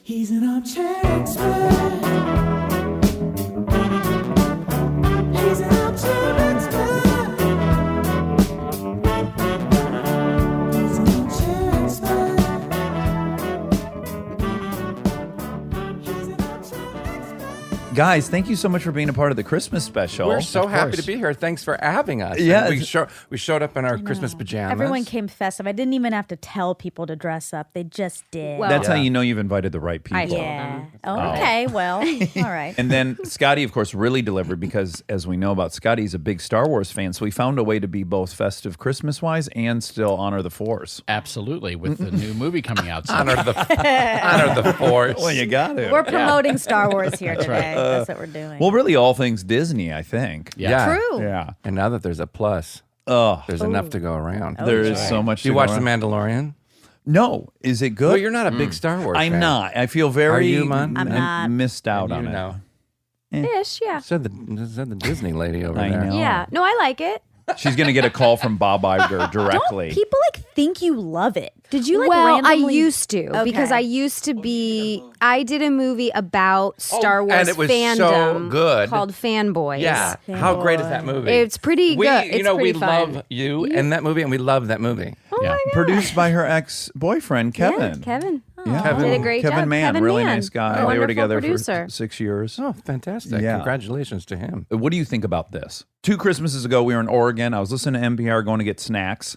He's an armchair expert. He's an armchair expert. He's an armchair expert. He's an armchair expert. Guys, thank you so much for being a part of the Christmas special. We're so happy to be here. Thanks for having us. Yeah, And we showed up in our Christmas pajamas. Everyone came festive. I didn't even have to tell people to dress up. They just did. Well, That's how you know you've invited the right people. yeah. Oh, okay. Well, all right. And then Scotty, of course, really delivered because, as we know about Scotty, he's a big Star Wars fan. So he found a way to be both festive Christmas-wise and still honor the Force. Absolutely, with the new movie coming out soon. honor the Force. Well, you got it. We're promoting Star Wars here today. right. That's what we're doing. Well, really all things Disney, I think. Yeah. True. Yeah. And now that there's a plus, Oh, there's enough to go around. there is so much Do you to watch go The around. Mandalorian? No. Is it good? Well, you're not a big Star Wars fan. I'm not. I feel very Are you, Mon? I'm not. missed out You on it. know. Ish, yeah. Said the Disney lady over I there. know. Yeah. No, I like it. She's going to get a call from Bob Iger directly. Don't people think you love it? Did you well, randomly? I used to because Okay. I used to be. I did a movie about Star Wars and it was fandom so good. called Fanboys. Yeah. How great is that movie? It's pretty good. It's we pretty fun. love you and that movie, and we love that movie. Yeah. Produced by her ex-boyfriend, Kevin. Yeah, Kevin. Yeah. Kevin- Did a great Kevin job. Mann, Kevin really Mann. nice guy. A They were wonderful together producer. for 6 years. Oh, fantastic. Yeah. Congratulations to him. What do you think about this? 2 Christmases ago, we were in Oregon. I was listening to NPR going to get snacks.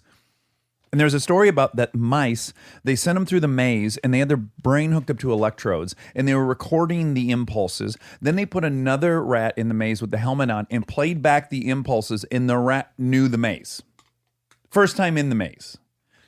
And there's a story about that mice, they sent them through the maze and they had their brain hooked up to electrodes and they were recording the impulses. Then they put another rat in the maze with the helmet on and played back the impulses and the rat knew the maze. First time in the maze.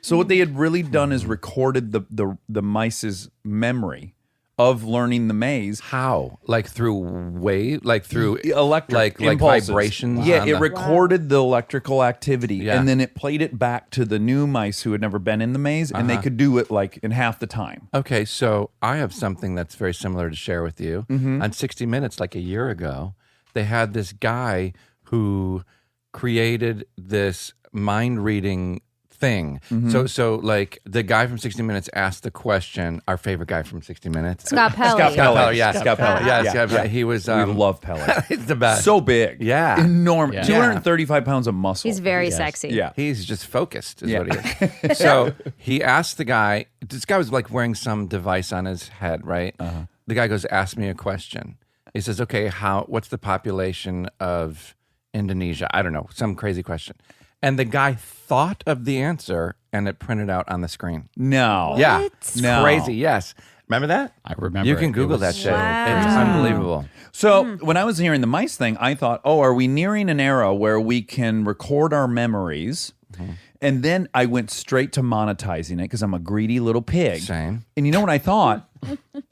So what they had really done is recorded the mice's memory of learning the maze. How? Like through wave? Like through Electric like impulses. vibrations? Yeah, on it the- recorded the electrical activity, Yeah. and then it played it back to the new mice who had never been in the maze, and they could do it like in half the time. Okay, so I have something that's very similar to share with you. On 60 Minutes, like a year ago, they had this guy who created this mind reading thing. So like the guy from 60 Minutes asked the question, our favorite guy from 60 Minutes. Scott Pelley. Scott Pelley. Pelley, yeah. Scott Pelley. Yes, Yeah, Scott yeah. Pelley. He was We love Pele. he's the best. So big. Yeah. Enormous. Yeah. 235 pounds of muscle. He's very sexy. Yeah. He's just focused, is Yeah. what he is. So he asked the guy, this guy was like wearing some device on his head, right? The guy goes, ask me a question. He says, okay, what's the population of Indonesia? I don't know, some crazy question. And the guy thought of the answer and it printed out on the screen. No. Yeah. It's No. crazy, yes. Remember that? I remember You it. can It Google was that shit. Wow. It's unbelievable. So when I was hearing the mice thing, I thought, oh, are we nearing an era where we can record our memories? And then I went straight to monetizing it because I'm a greedy little pig. Same. And you know what I thought?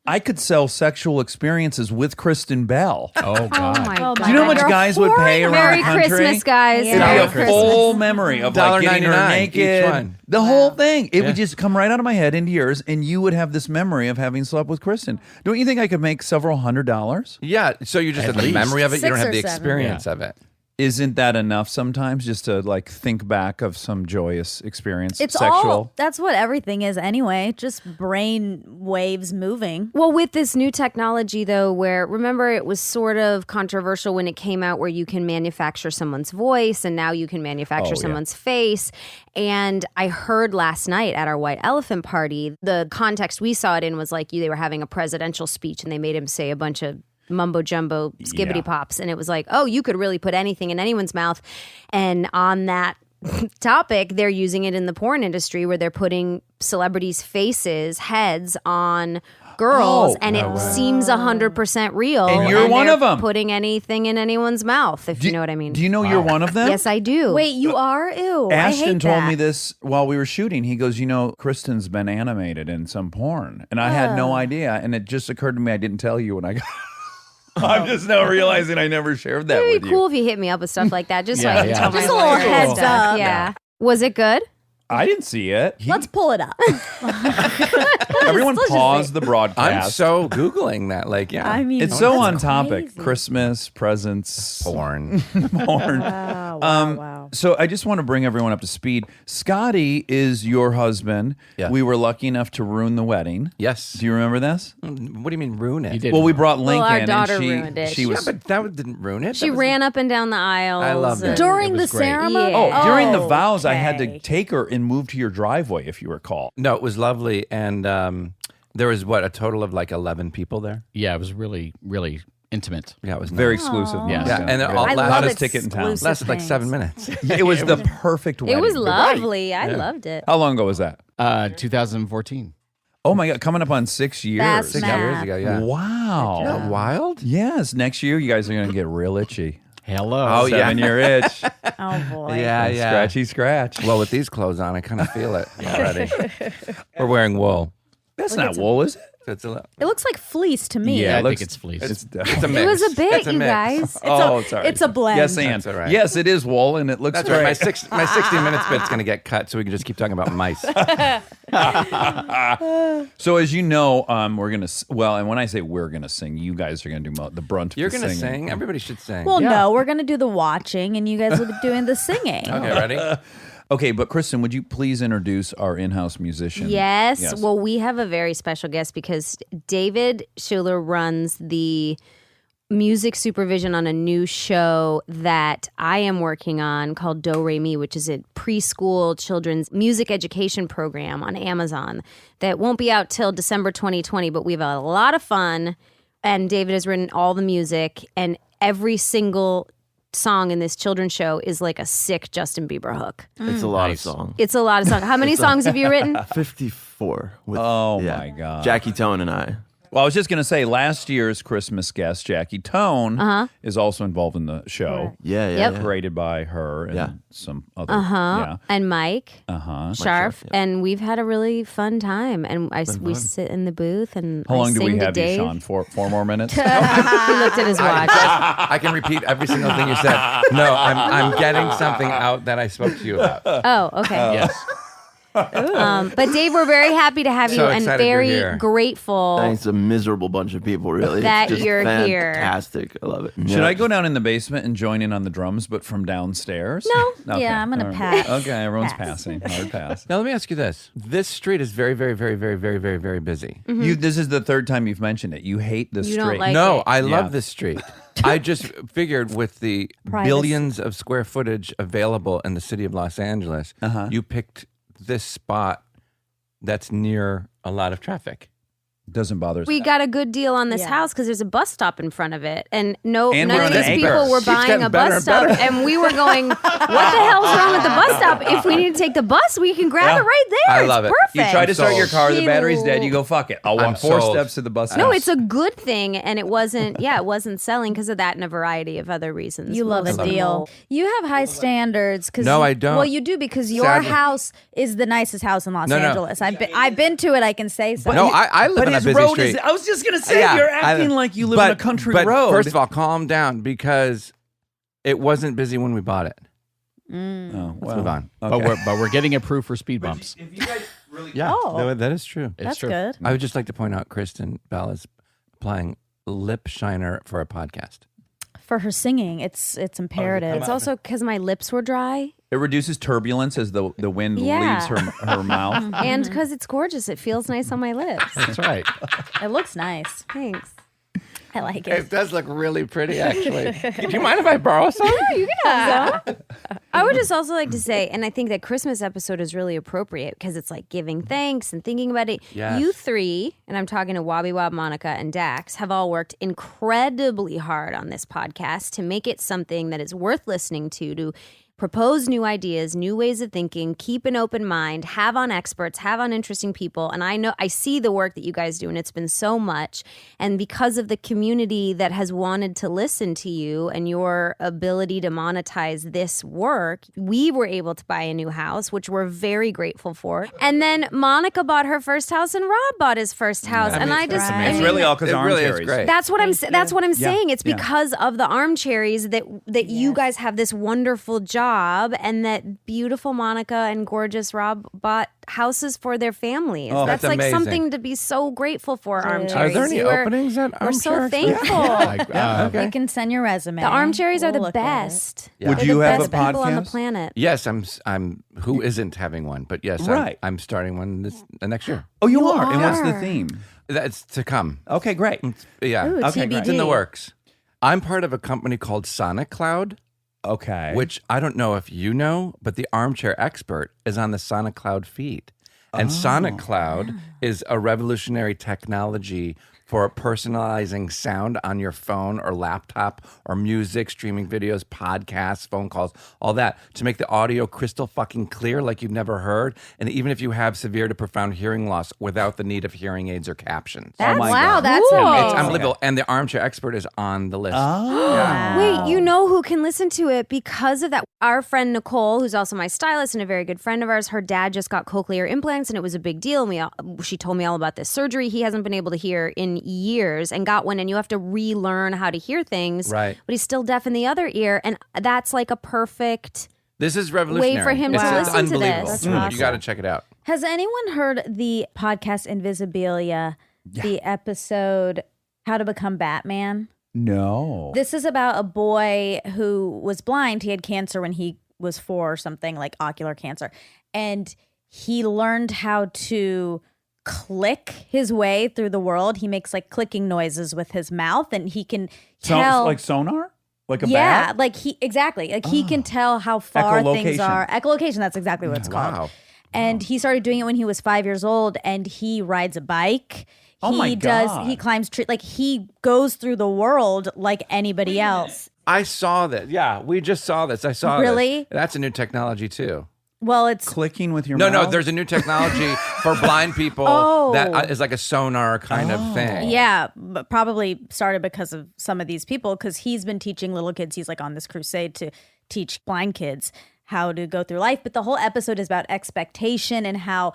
I could sell sexual experiences with Kristen Bell. Oh, God. Oh my God. Do you know how much You're guys would pay around Merry the country? Christmas, guys. Yeah. Merry It'd be a Christmas. full memory of like getting her $1.99 naked. each one. The whole thing. It would just come right out of my head into yours, and you would have this memory of having slept with Kristen. Don't you think I could make several $100? Yeah, so you just At have the least. memory of it. You don't 6 have or the 7. experience of it. Isn't that enough sometimes just to like think back of some joyous experience? It's sexual. all. That's what everything is anyway. Just brain waves moving. Well, with this new technology, though, where remember it was sort of controversial when it came out where you can manufacture someone's voice and now you can manufacture Oh, yeah. someone's face. And I heard last night at our White Elephant party, the context we saw it in was like they were having a presidential speech and they made him say a bunch of mumbo jumbo skibbity pops. And it was like, oh, you could really put anything in anyone's mouth. And on that topic, they're using it in the porn industry where they're putting celebrities' faces, heads on girls, Oh, and it seems 100% real. And you're one they're of 'em. Putting anything in anyone's mouth, if you know what I mean. Do you know you're one of them? Yes, I do. Wait, you are? Ew. I Ashton hate told that. me this while we were shooting. He goes, you know, Kristen's been animated in some porn. And I had no idea. And it just occurred to me I didn't tell you when I got I'm just now realizing I never shared that It'd with be you. cool if you hit me up with stuff like that, just so Yeah, I can yeah. tell Just my a little lawyer heads stuff. up. Yeah. Was it good? I didn't see it. Let's pull it up. Everyone let's just pause say- the broadcast. I'm so Googling that. Like, yeah. I mean, it's so that's on topic. crazy. Christmas, presents, porn. porn. Wow, wow, wow. So I just want to bring everyone up to speed. Scotty is your husband. Yeah. We were lucky enough to ruin the wedding. Yes. Do you remember this? What do you mean ruin it? He did. Well, we brought Lincoln. our daughter and she, ruined it. She Yeah, was but that didn't ruin it. She That was- ran up and down the aisles. I loved it. and- During It the was great. ceremony? Yeah. during the vows. I had to okay. take her and move to your driveway, if you recall. No, it was lovely, and there was a total of like 11 people there. Yeah, it was really, really intimate. Yeah, it was Very nice. exclusive. Yeah. Yeah, and it all I love Loudest ticket in town. exclusive lasted like things. 7 minutes. It was the perfect wedding. It was lovely. I loved it. How long ago was that? 2014. Oh my God, coming up on 6 years. Fast 6 math. years ago, yeah. Wow. Isn't that wild? Yes, next year you guys are going to get real itchy. Hello. Oh, yeah. 7-year itch. Oh boy. Yeah, Scratchy scratch. Well, with these clothes on, I kind of feel it already. We're wearing wool. That's not wool, is it? So it's a, It looks like fleece to me. Yeah, I it looks- think it's fleece. It's it's a mix. It was a bit, It's a you mix. guys. sorry. it's a blend. Yes, and That's all right. yes, it is wool, and it looks That's great. right. My 60 minutes bit's going to get cut, so we can just keep talking about mice. So as you know, we're gonna and when I say we're gonna sing, you guys are gonna do the brunt. Of You're the going to singing. sing. Everybody should sing. Well, no, we're gonna do the watching, and you guys will be doing the singing. Okay, ready? Okay, but Kristen, would you please introduce our in-house musician? Yes. Well, we have a very special guest because David Schuler runs the music supervision on a new show that I am working on called Do Re Mi, which is a preschool children's music education program on Amazon that won't be out till December 2020, but we have a lot of fun. And David has written all the music, and every single song in this children's show is like a sick Justin Bieber hook. It's a lot of songs. It's a lot of songs. How many songs have you written? 54. With, Oh, my God. Jackie Tone and I. Well, I was just gonna say, last year's Christmas guest, Jackie Tone, is also involved in the show. Yeah, yeah. Yep. yeah. Created by her and Yeah. some other. Yeah. And Mike Uh-huh. Sharf, yeah. and we've had a really fun time. And we sit in the booth and How I long do sing we to have you, Dave. Sean? Four more minutes? He looked at his watch. I can repeat every single thing you said. No, I'm getting something out that I spoke to you about. Oh, okay. Yes. But Dave, we're very happy to have you So and excited you're very here. grateful. It's a miserable bunch of people, really. That it's just you're here. fantastic. I love it. Should I go down in the basement and join in on the drums, but from downstairs? No. Yeah, I'm gonna all right. pass. Okay, everyone's Pass. passing. Hard pass. Now, let me ask you this. This street is very, very, very, very, very, very, very busy. This is the third time you've mentioned it. You hate this You don't street. like No, it. I Yeah. love this street. I just figured with the Privacy. billions of square footage available in the city of Los Angeles, you picked this spot that's near a lot of traffic. Doesn't bother us. We got a good deal on this Yeah. house because there's a bus stop in front of it, and none we're of on these an acre. people were Keeps buying getting a better bus and stop, better. and we were going, "What the hell's wrong with the bus stop? If we need to take the bus, we can grab Yeah. it right there. I love it's it. perfect." You try to start your car, the Sold. battery's dead. You go, fuck it. I I'm want 4 sold. steps to the bus. No, house. it's a good thing, and it wasn't. Yeah, it wasn't selling because of that and a variety of other reasons. You love a Most of them deal. all- You have high standards. Cause No, you- I don't. Well, you do because your Sadly. house is the nicest house in Los No, no. Angeles. I've been to it. I can say so. No, I live But on a his busy road street. is. I was just gonna say, Yeah, you're acting like you live on a country but road. First of all, calm down because it wasn't busy when we bought it. Oh, Let's move on. But we're getting approved for speed bumps. Yeah, Oh. that is true. It's That's true. good. I would just like to point out Kristen Bell is applying lip shiner for a podcast. For her singing, it's imperative. It's also because my lips were dry, It reduces turbulence as the wind Yeah. leaves her mouth. and because it's gorgeous, it feels nice on my lips. That's right. It looks nice. Thanks. I like it. It does look really pretty, actually. Do you mind if I borrow some? I would just also like to say, and I think that Christmas episode is really appropriate because it's like giving thanks and thinking about it. Yes. You three, and I'm talking to Wobby Wob, Monica, and Dax, have all worked incredibly hard on this podcast to make it something that is worth listening to propose new ideas, new ways of thinking, keep an open mind, have on experts, have on interesting people. And I see the work that you guys do, and it's been so much. And because of the community that has wanted to listen to you and your ability to monetize this work, we were able to buy a new house, which we're very grateful for. And then Monica bought her first house, and Rob bought his first house. And I just, right. I It's mean, really all because It arm really is cherries. great. that's what that's what I'm saying. It's yeah. because of the arm cherries that you guys have this wonderful job job, and that beautiful Monica and gorgeous Rob bought houses for their families. Oh, that's that's like amazing. something to be so grateful for, Armchair. Are there any openings at We're so Armchair? thankful. You can send your resume. The Armcherries are We'll the look at it. best. Yeah. Would They're you the have a best people on the podcast? planet. Yes, I'm. Who isn't having one? But yes, Right. I'm starting one next year. Oh, you are? And what's the are. theme? That's to come. Okay, great. Yeah, Ooh, Okay, TBD. great. it's in the works. I'm part of a company called Sonic Cloud, Okay. which I don't know if you know, but the Armchair Expert is on the Sonic Cloud feed. And Sonic Cloud is a revolutionary technology for personalizing sound on your phone or laptop or music, streaming videos, podcasts, phone calls, all that to make the audio crystal fucking clear like you've never heard. And even if you have severe to profound hearing loss without the need of hearing aids or captions. That's, my wow, God. that's Cool. amazing. It's unbelievable. And the Armchair Expert is on the list. Oh. Wait, you know who can listen to it because of that? Our friend Nicole, who's also my stylist and a very good friend of ours, her dad just got cochlear implants and it was a big deal. And she told me all about this surgery. He hasn't been able to hear in years and got one, and you have to relearn how to hear things. Right. But he's still deaf in the other ear, and that's like a perfect. This is revolutionary. Wait for him to It's listen to this. unbelievable. That's You awesome. got to check it out. Has anyone heard the podcast Invisibilia, the episode How to Become Batman? No. This is about a boy who was blind. He had cancer when he was 4 or something, like ocular cancer. And he learned how to click his way through the world. He makes like clicking noises with his mouth, and he can tell. Sounds like sonar? Like a Yeah, bat? like he exactly. Like he can tell how far things Echolocation. are. Echolocation, that's exactly what it's called. Wow. And he started doing it when he was 5 years old, and he rides a bike. Oh my God. He climbs trees. Like he goes through the world like anybody else. I saw that. Yeah, we just saw this. I saw Really? this. That's a new technology too. Well, it's Clicking with your No, mouth? no, there's a new technology for blind people Oh. that is like a sonar kind of thing. yeah, but probably started because of some of these people, because he's been teaching little kids. He's like on this crusade to teach blind kids how to go through life. But the whole episode is about expectation and how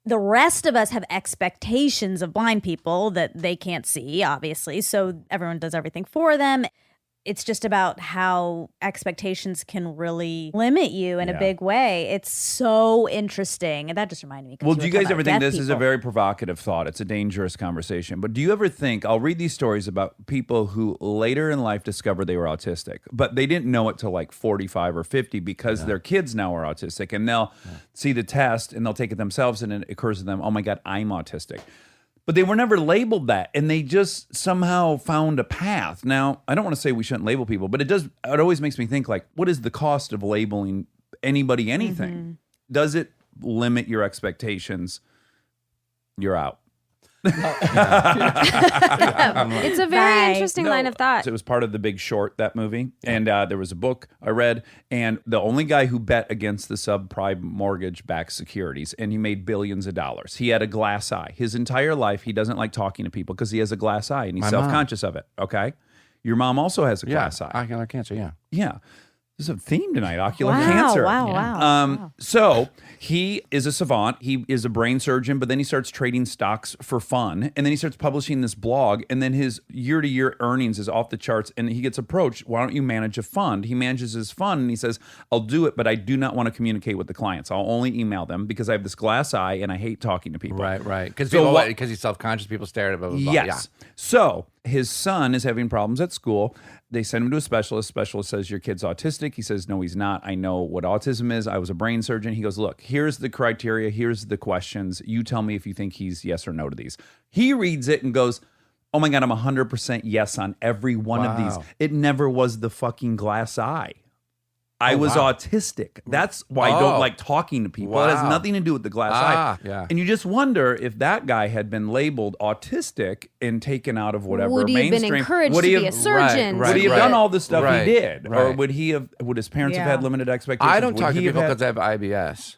the rest of us have expectations of blind people that they can't see, obviously. So everyone does everything for them. It's just about how expectations can really limit you in a big way. It's so interesting. And that just reminded me. 'cause Well, you do you were guys talking ever about think deaf this is a people. very provocative thought? It's a dangerous conversation. But do you ever think, I'll read these stories about people who later in life discovered they were autistic, but they didn't know it till like 45 or 50 because their kids now are autistic, and they'll see the test and they'll take it themselves, and it occurs to them, oh my God, I'm autistic. But they were never labeled that, and they just somehow found a path. Now, I don't want to say we shouldn't label people, but it always makes me think, like, what is the cost of labeling anybody anything? Does it limit your expectations? You're out. It's a very Bye. interesting line of thought. It was part of The Big Short, that movie. And there was a book I read, and the only guy who bet against the subprime mortgage-backed securities, and he made billions of dollars. He had a glass eye. His entire life, he doesn't like talking to people because he has a glass eye, and he's My mom. self-conscious of it, okay? Your mom also has a glass eye. Ocular cancer, yeah. Yeah. There's a theme tonight, ocular Wow, cancer. wow, wow. So he is a savant. He is a brain surgeon, but then he starts trading stocks for fun. And then he starts publishing this blog. And then his year-to-year earnings is off the charts. And he gets approached, why don't you manage a fund? He manages his fund and he says, I'll do it, but I do not want to communicate with the clients. I'll only email them because I have this glass eye and I hate talking to people. Right, right. Because So what- he's self-conscious, people stare at it, blah, blah, blah. Yes. So his son is having problems at school. They send him to a specialist. Specialist says, your kid's autistic. He says, no, he's not. I know what autism is. I was a brain surgeon. He goes, look, here's the criteria. Here's the questions. You tell me if you think he's yes or no to these. He reads it and goes, oh my God, I'm 100% yes on every one of these. Wow. It never was the fucking glass eye. I was wow. autistic. That's why I don't Oh. like talking to people. It has Wow. nothing to do with the glass Ah, eye. yeah. And you just wonder if that guy had been labeled autistic and taken out of whatever Would he have been mainstream. encouraged would to he be have, a surgeon? Right, would he have right. done all the stuff Right, he did, or right. would he have? Would his parents have Yeah. had limited expectations? I don't talk to people because I have IBS.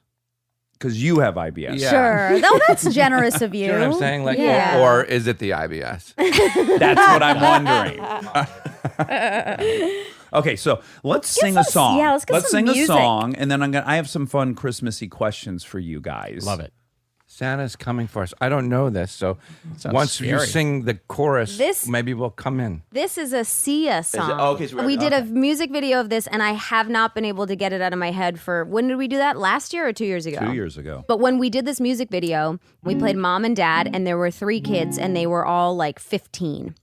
because you have IBS. Yeah. Sure. No, that's generous of you. You know what I'm saying? Like, Yeah. or is it the IBS? That's what I'm wondering. Okay, so let's sing a us- song. yeah, let's get some sing music. a song, and then I have some fun Christmassy questions for you guys. Love it. Santa's coming for us. I don't know this, so Sounds once you scary. sing the chorus, This- maybe we'll come in. This is a Sia song. oh, okay, so we're- we did a okay. music video of this, and I have not been able to get it out of my head for when did we do that? Last year or 2 years ago? 2 years ago. But when we did this music video, we played mom and dad, and there were 3 kids, and they were all like 15.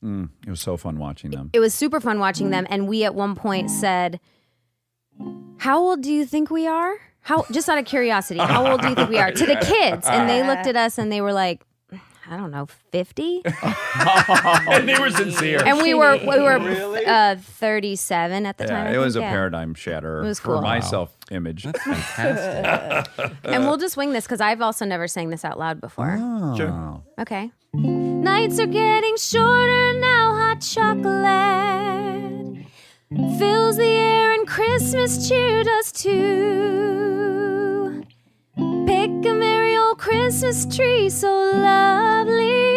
It was so fun watching them. It was super fun watching them, and we at one point said, "How old do you think we are?" Just out of curiosity, how old do you think we are? To the kids, and they looked at us and they were like, I don't know, 50. And they were sincere. And we were 37 at the time. Yeah, I it was a think, yeah. paradigm shatter It was for cool. my self-image. Fantastic. And we'll just wing this because I've also never sang this out loud before. Sure. Okay. Nights are getting shorter now, hot chocolate fills the air and Christmas cheer does too. Pick a merry old Christmas tree so lovely.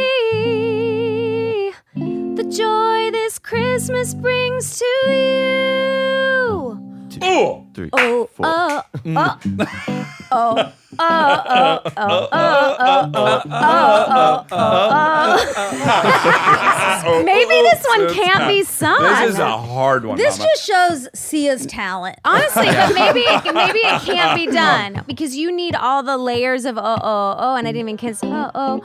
The joy this Christmas brings to you. 2, 3, Oh, 4. oh, oh, oh, oh, oh, oh, oh, oh. Maybe this one can't be sung. This is a hard one, This Mama. just shows Sia's talent. Honestly, but maybe it can't be done because you need all the layers of and I didn't even kiss oh.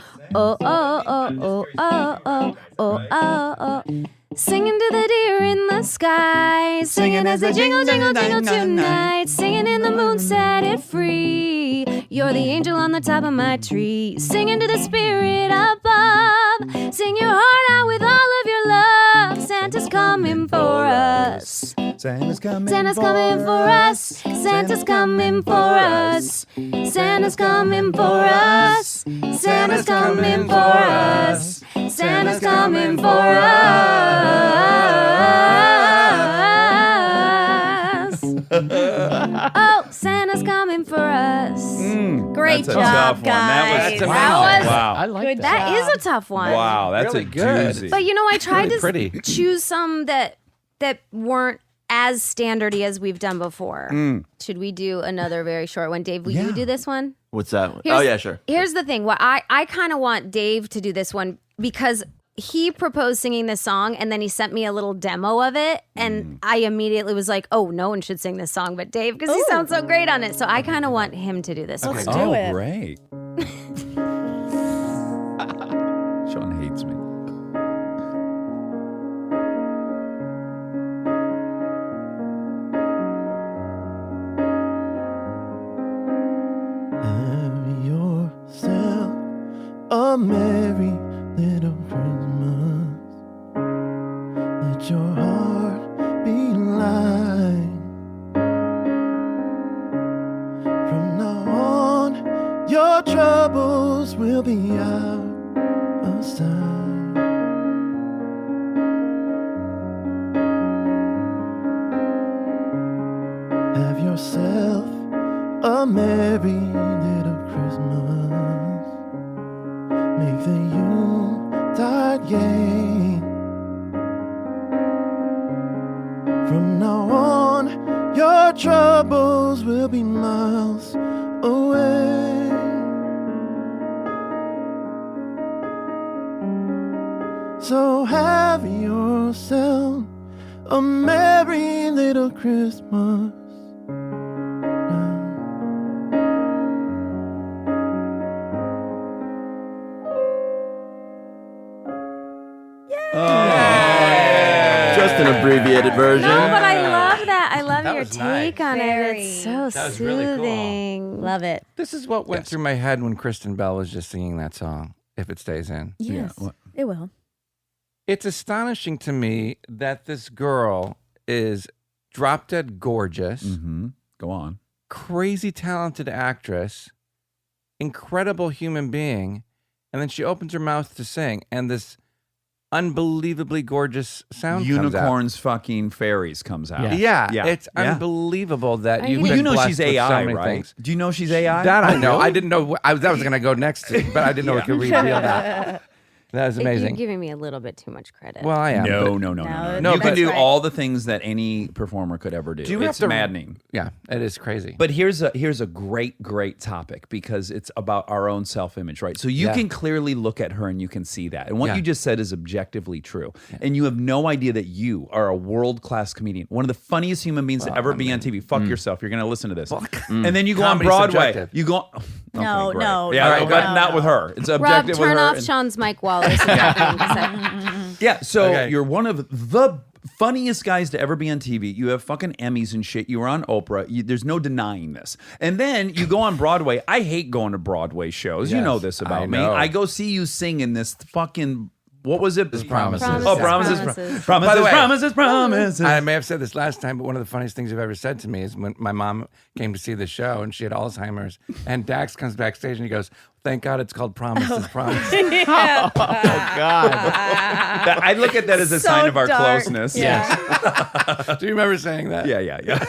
Singing to the deer in the sky, singing as they jingle, jingle, jingle tonight, singing in the moon, set it free. You're the angel on the top of my tree, singing to the spirit above. Sing your heart out with all of your love. Santa's coming for us. Santa's coming Santa's coming for us. Santa's coming for us. Santa's coming for us. Santa's coming for us. Santa's coming for us. Oh, Santa's coming for us. Great That's a job, tough one. guys. That's That was Wow. I like Good that. that is a tough one. Wow, that's Really a good. doozy. But you know, I tried Really to pretty. choose some that weren't as standardy as we've done before. Should we do another very short one? Dave, will you do this one? What's that one? Here's- Oh, yeah, sure. Here's the thing. What I kind of want Dave to do this one because he proposed singing this song and then he sent me a little demo of it and I immediately was like, oh, no one should sing this song but Dave because he sounds so great on it. So I kind of want him to do this one. Let's oh, do it. great. Sean hates me. Have yourself a merry little Christmas. Let your heart be light. From now on, your troubles will be out of sight. Have yourself a merry little Christmas. Make the Yuletide gay. From now on, your troubles will be miles away. So have yourself a merry little Christmas. Just an abbreviated version. No, but I love that. I love That your was take nice. on Very. it. It's so That was really cool. soothing. Love it. This is what went through my head when Kristen Bell was just singing that song, if it stays in. Yes, it will. It's astonishing to me that this girl is drop dead gorgeous, Mm-hmm. Go on. crazy talented actress, incredible human being, and then she opens her mouth to sing, and this unbelievably gorgeous sound Unicorns fucking fairies comes out. comes out. Yeah. It's Yeah. unbelievable that Are you've you Well, been you know blessed she's with AI, so many right? things. Do you know she's AI? That I know. I didn't know. That was going to go next, but I didn't know we could reveal that. That is You're amazing. giving me a little bit too much credit. Well, I am. No, but- no. No, You can that's do right. all the things that any performer could ever do. Do you It's have to maddening. Yeah, it is crazy. But here's a great topic because it's about our own self-image, right? So you Yeah. can clearly look at her and you can see that. And what Yeah. you just said is objectively true. And you have no idea that you are a world-class comedian. One of the funniest human beings to ever be on TV. Fuck yourself. You're going to listen to this. And then you go on Comedy's Broadway. subjective. You go No, great. no, Yeah, no, but no, not no. with her. It's Rob, objective with turn her. off and- Sean's Mike Wallace. and have him say- Yeah, so Okay. you're one of the funniest guys to ever be on TV. You have fucking Emmys and shit. You were on Oprah. There's no denying this. And then you go on Broadway. I hate going to Broadway shows. You Yes, know this about I me. know. I go see you sing in this fucking. What was it? Promises. Oh, promises. Promises. Promises. By the way- Promises. I may have said this last time, but one of the funniest things you've ever said to me is when my mom came to see the show and she had Alzheimer's, and Dax comes backstage and he goes, "Thank God it's called Promises, Promises." Oh God. I look at that as a So sign of our dark. closeness. Yes. Do you remember saying that? Yeah.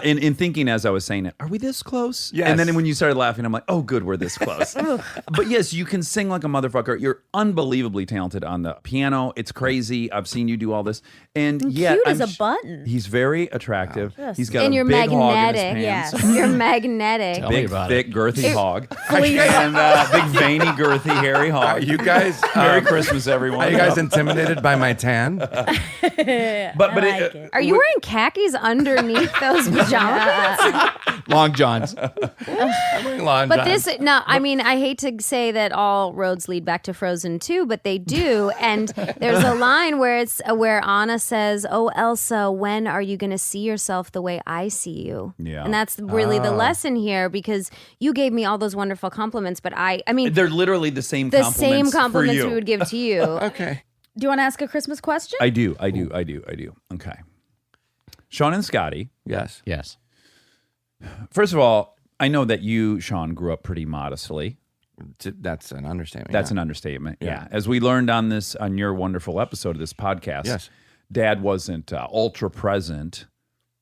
In thinking as I was saying it, are we this close? Yes. And then when you started laughing, I'm like, oh, good, we're this close. But yes, you can sing like a motherfucker. You're unbelievably talented on the piano. It's crazy. I've seen you do all this. And yet, cute as I'm a button. He's very attractive. Yes. He's got And a you're big hog in his magnetic. pants. Yes. You're magnetic. Tell me Big, about thick, it. girthy hog. And big, veiny, girthy, hairy hog. You guys, Merry Christmas, everyone. are you guys intimidated by my tan? But I like it. Are you wearing khakis underneath those pajamas? Long Johns. I'm wearing long But johns. this, no, I mean, I hate to say that all roads lead back to Frozen 2, but they do. And there's a line where Anna says, "Oh, Elsa, when are you going to see yourself the way I see you?" Yeah. And that's really the lesson here, because you gave me all those wonderful compliments, but I mean, they're literally the same the compliments same for compliments you. we would give to you. Okay. Do you want to ask a Christmas question? I do. Okay. Sean and Scotty. Yes. Yes. First of all, I know that you, Sean, grew up pretty modestly. That's an understatement. That's yeah. an understatement. Yeah. As we learned on your wonderful episode of this podcast, Yes. Dad wasn't ultra present,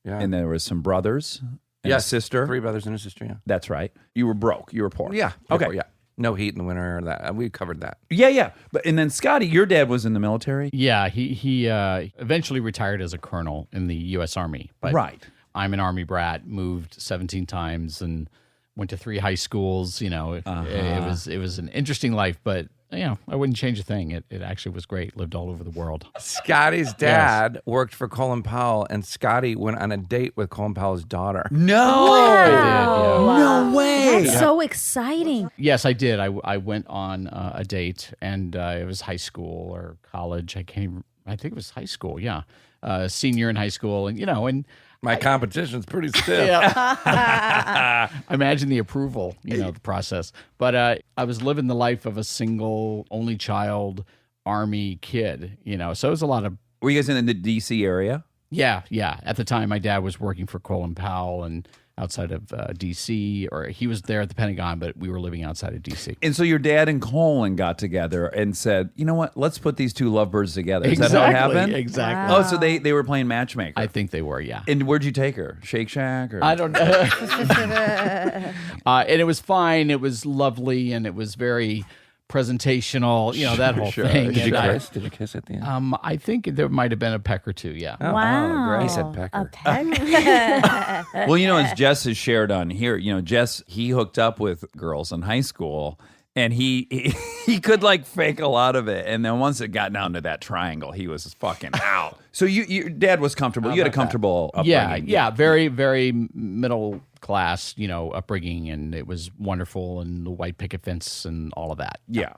Yeah. and there was some brothers and a Yes. sister. 3 brothers and a sister, yeah. That's right. You were broke. You were poor. Yeah. Okay. Yeah. No heat in the winter. That we covered that. Yeah. But and then Scotty, your dad was in the military. Yeah, he eventually retired as a colonel in the U.S. Army. But Right. I'm an Army brat, moved 17 times and went to 3 high schools. You know, it was an interesting life, but you know, I wouldn't change a thing. It actually was great. Lived all over the world. Scotty's dad worked for Colin Powell, and Scotty went on a date with Colin Powell's daughter. No. Wow. No way. That's so exciting. Yes, I did. I went on a date, and it was high school or college. I think it was high school. Yeah, senior in high school, and you know, and My competition's pretty stiff. I imagine the approval, the process. But I was living the life of a single, only child Army kid, so it was a lot of. Were you guys in the D.C. area? Yeah. At the time, my dad was working for Colin Powell and outside of D.C., or he was there at the Pentagon, but we were living outside of D.C. And so your dad and Colin got together and said, you know what, let's put these two lovebirds together. Is that how it happened? Exactly. Oh, so they were playing matchmaker. I think they were, yeah. And where'd you take her? Shake Shack? Or? I don't know. And it was fine. It was lovely, and it was very presentational, that whole Sure. thing. Did you And kiss? Did you kiss at the end? I think there might have been a peck or two, yeah. Wow. great. He said pecker. A peck. Well, as Jess has shared on here, Jess, he hooked up with girls in high school, and he could fake a lot of it. And then once it got down to that triangle, he was fucking out. So your dad was comfortable. You had a comfortable upbringing. Yeah, very, very middle class, upbringing, and it was wonderful, and the white picket fence and all of that. Yeah.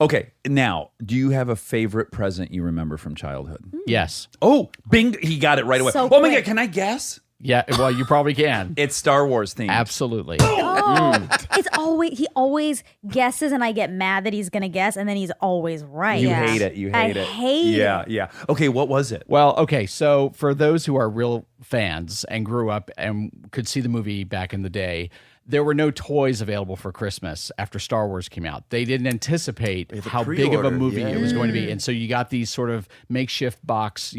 Okay. Now, do you have a favorite present you remember from childhood? Yes. Oh, bing! He got it right away. So Oh my quick. God! Can I guess? Yeah, well, you probably can. It's Star Wars themed. Absolutely. Oh, it's always he always guesses, and I get mad that he's gonna guess, and then he's always right. You hate it. You hate I it. hate it. Yeah. Okay. What was it? Well, okay, so for those who are real fans and grew up and could see the movie back in the day, there were no toys available for Christmas after Star Wars came out. They didn't anticipate the how big of a pre-order, movie yeah. it was going to be. And so you got these sort of makeshift box,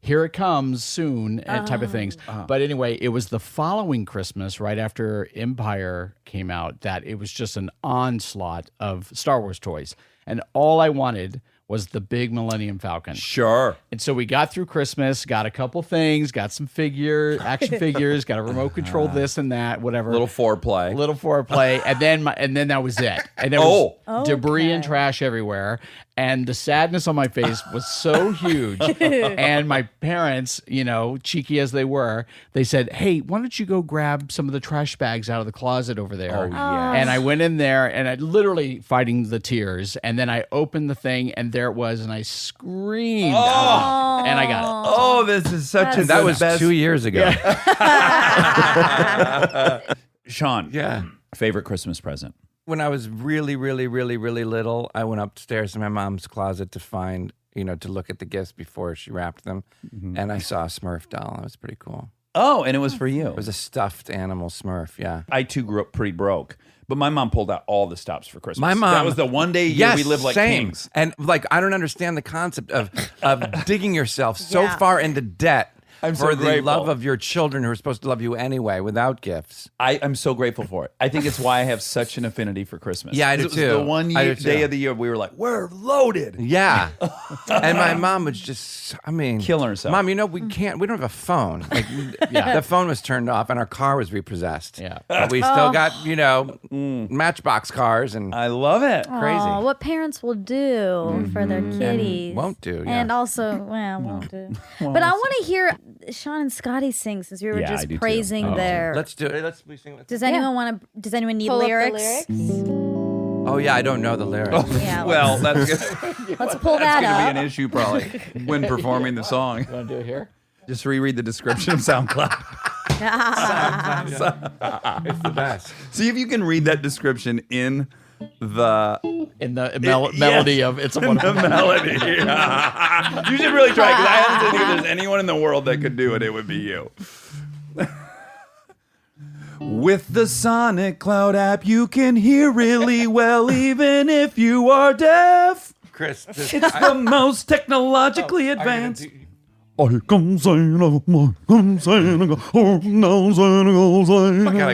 here it comes soon type of things. But anyway, it was the following Christmas, right after Empire came out, that it was just an onslaught of Star Wars toys. And all I wanted was the big Millennium Falcon. Sure. And so we got through Christmas, got a couple things, got some action figures, got a remote control, this and that, whatever. Little foreplay. and then that was it. And there was debris and trash everywhere. And the sadness on my face was so huge. And my parents, cheeky as they were, they said, "Hey, why don't you go grab some of the trash bags out of the closet over there?" Oh, yes. And I went in there and I literally fighting the tears. And then I opened the thing and there it was. And I screamed. And I got it. Oh, this is such a That was best. 2 years ago. Sean, Yeah. favorite Christmas present? When I was really, really, really, really little, I went upstairs to my mom's closet to find, to look at the gifts before she wrapped them. And I saw a Smurf doll. That was pretty cool. Oh, and it was for you. It was a stuffed animal Smurf, yeah. I too grew up pretty broke, but my mom pulled out all the stops for Christmas. My mom. That was the one day a year we lived like same. kings. And I don't understand the concept of digging yourself so far into debt I'm so for the grateful. love of your children who are supposed to love you anyway without gifts. I'm so grateful for it. I think it's why I have such an affinity for Christmas. Yeah, I do It was too. the one I do too. day of the year we were like, we're loaded. Yeah. And my mom was just, Killing herself. Mom, we don't have a phone. The phone was turned off and our car was repossessed. Yeah. But we still got, Matchbox cars and I love it. crazy. Aw, what parents will do for their kitties. won't do, yeah. And also, won't do. But I want to hear Sean and Scotty sing since we were Yeah, I just do too. praising their. Let's do it. Let's sing it. Does anyone want to? Does anyone need Pull up the lyrics? Oh, yeah, I don't know the lyrics. Yeah, Well, that's let's pull that going to up. be an issue probably when performing the song. Want to do it here? Just reread the description of SoundCloud. It's the best. See if you can read that description in the Melody of It's a Wonderful melody. You should really try because I honestly think if there's anyone in the world that could do it, it would be you. With the Sonic Cloud app, you can hear really well, even if you are deaf. Chris, It's the most technologically advanced. I gotta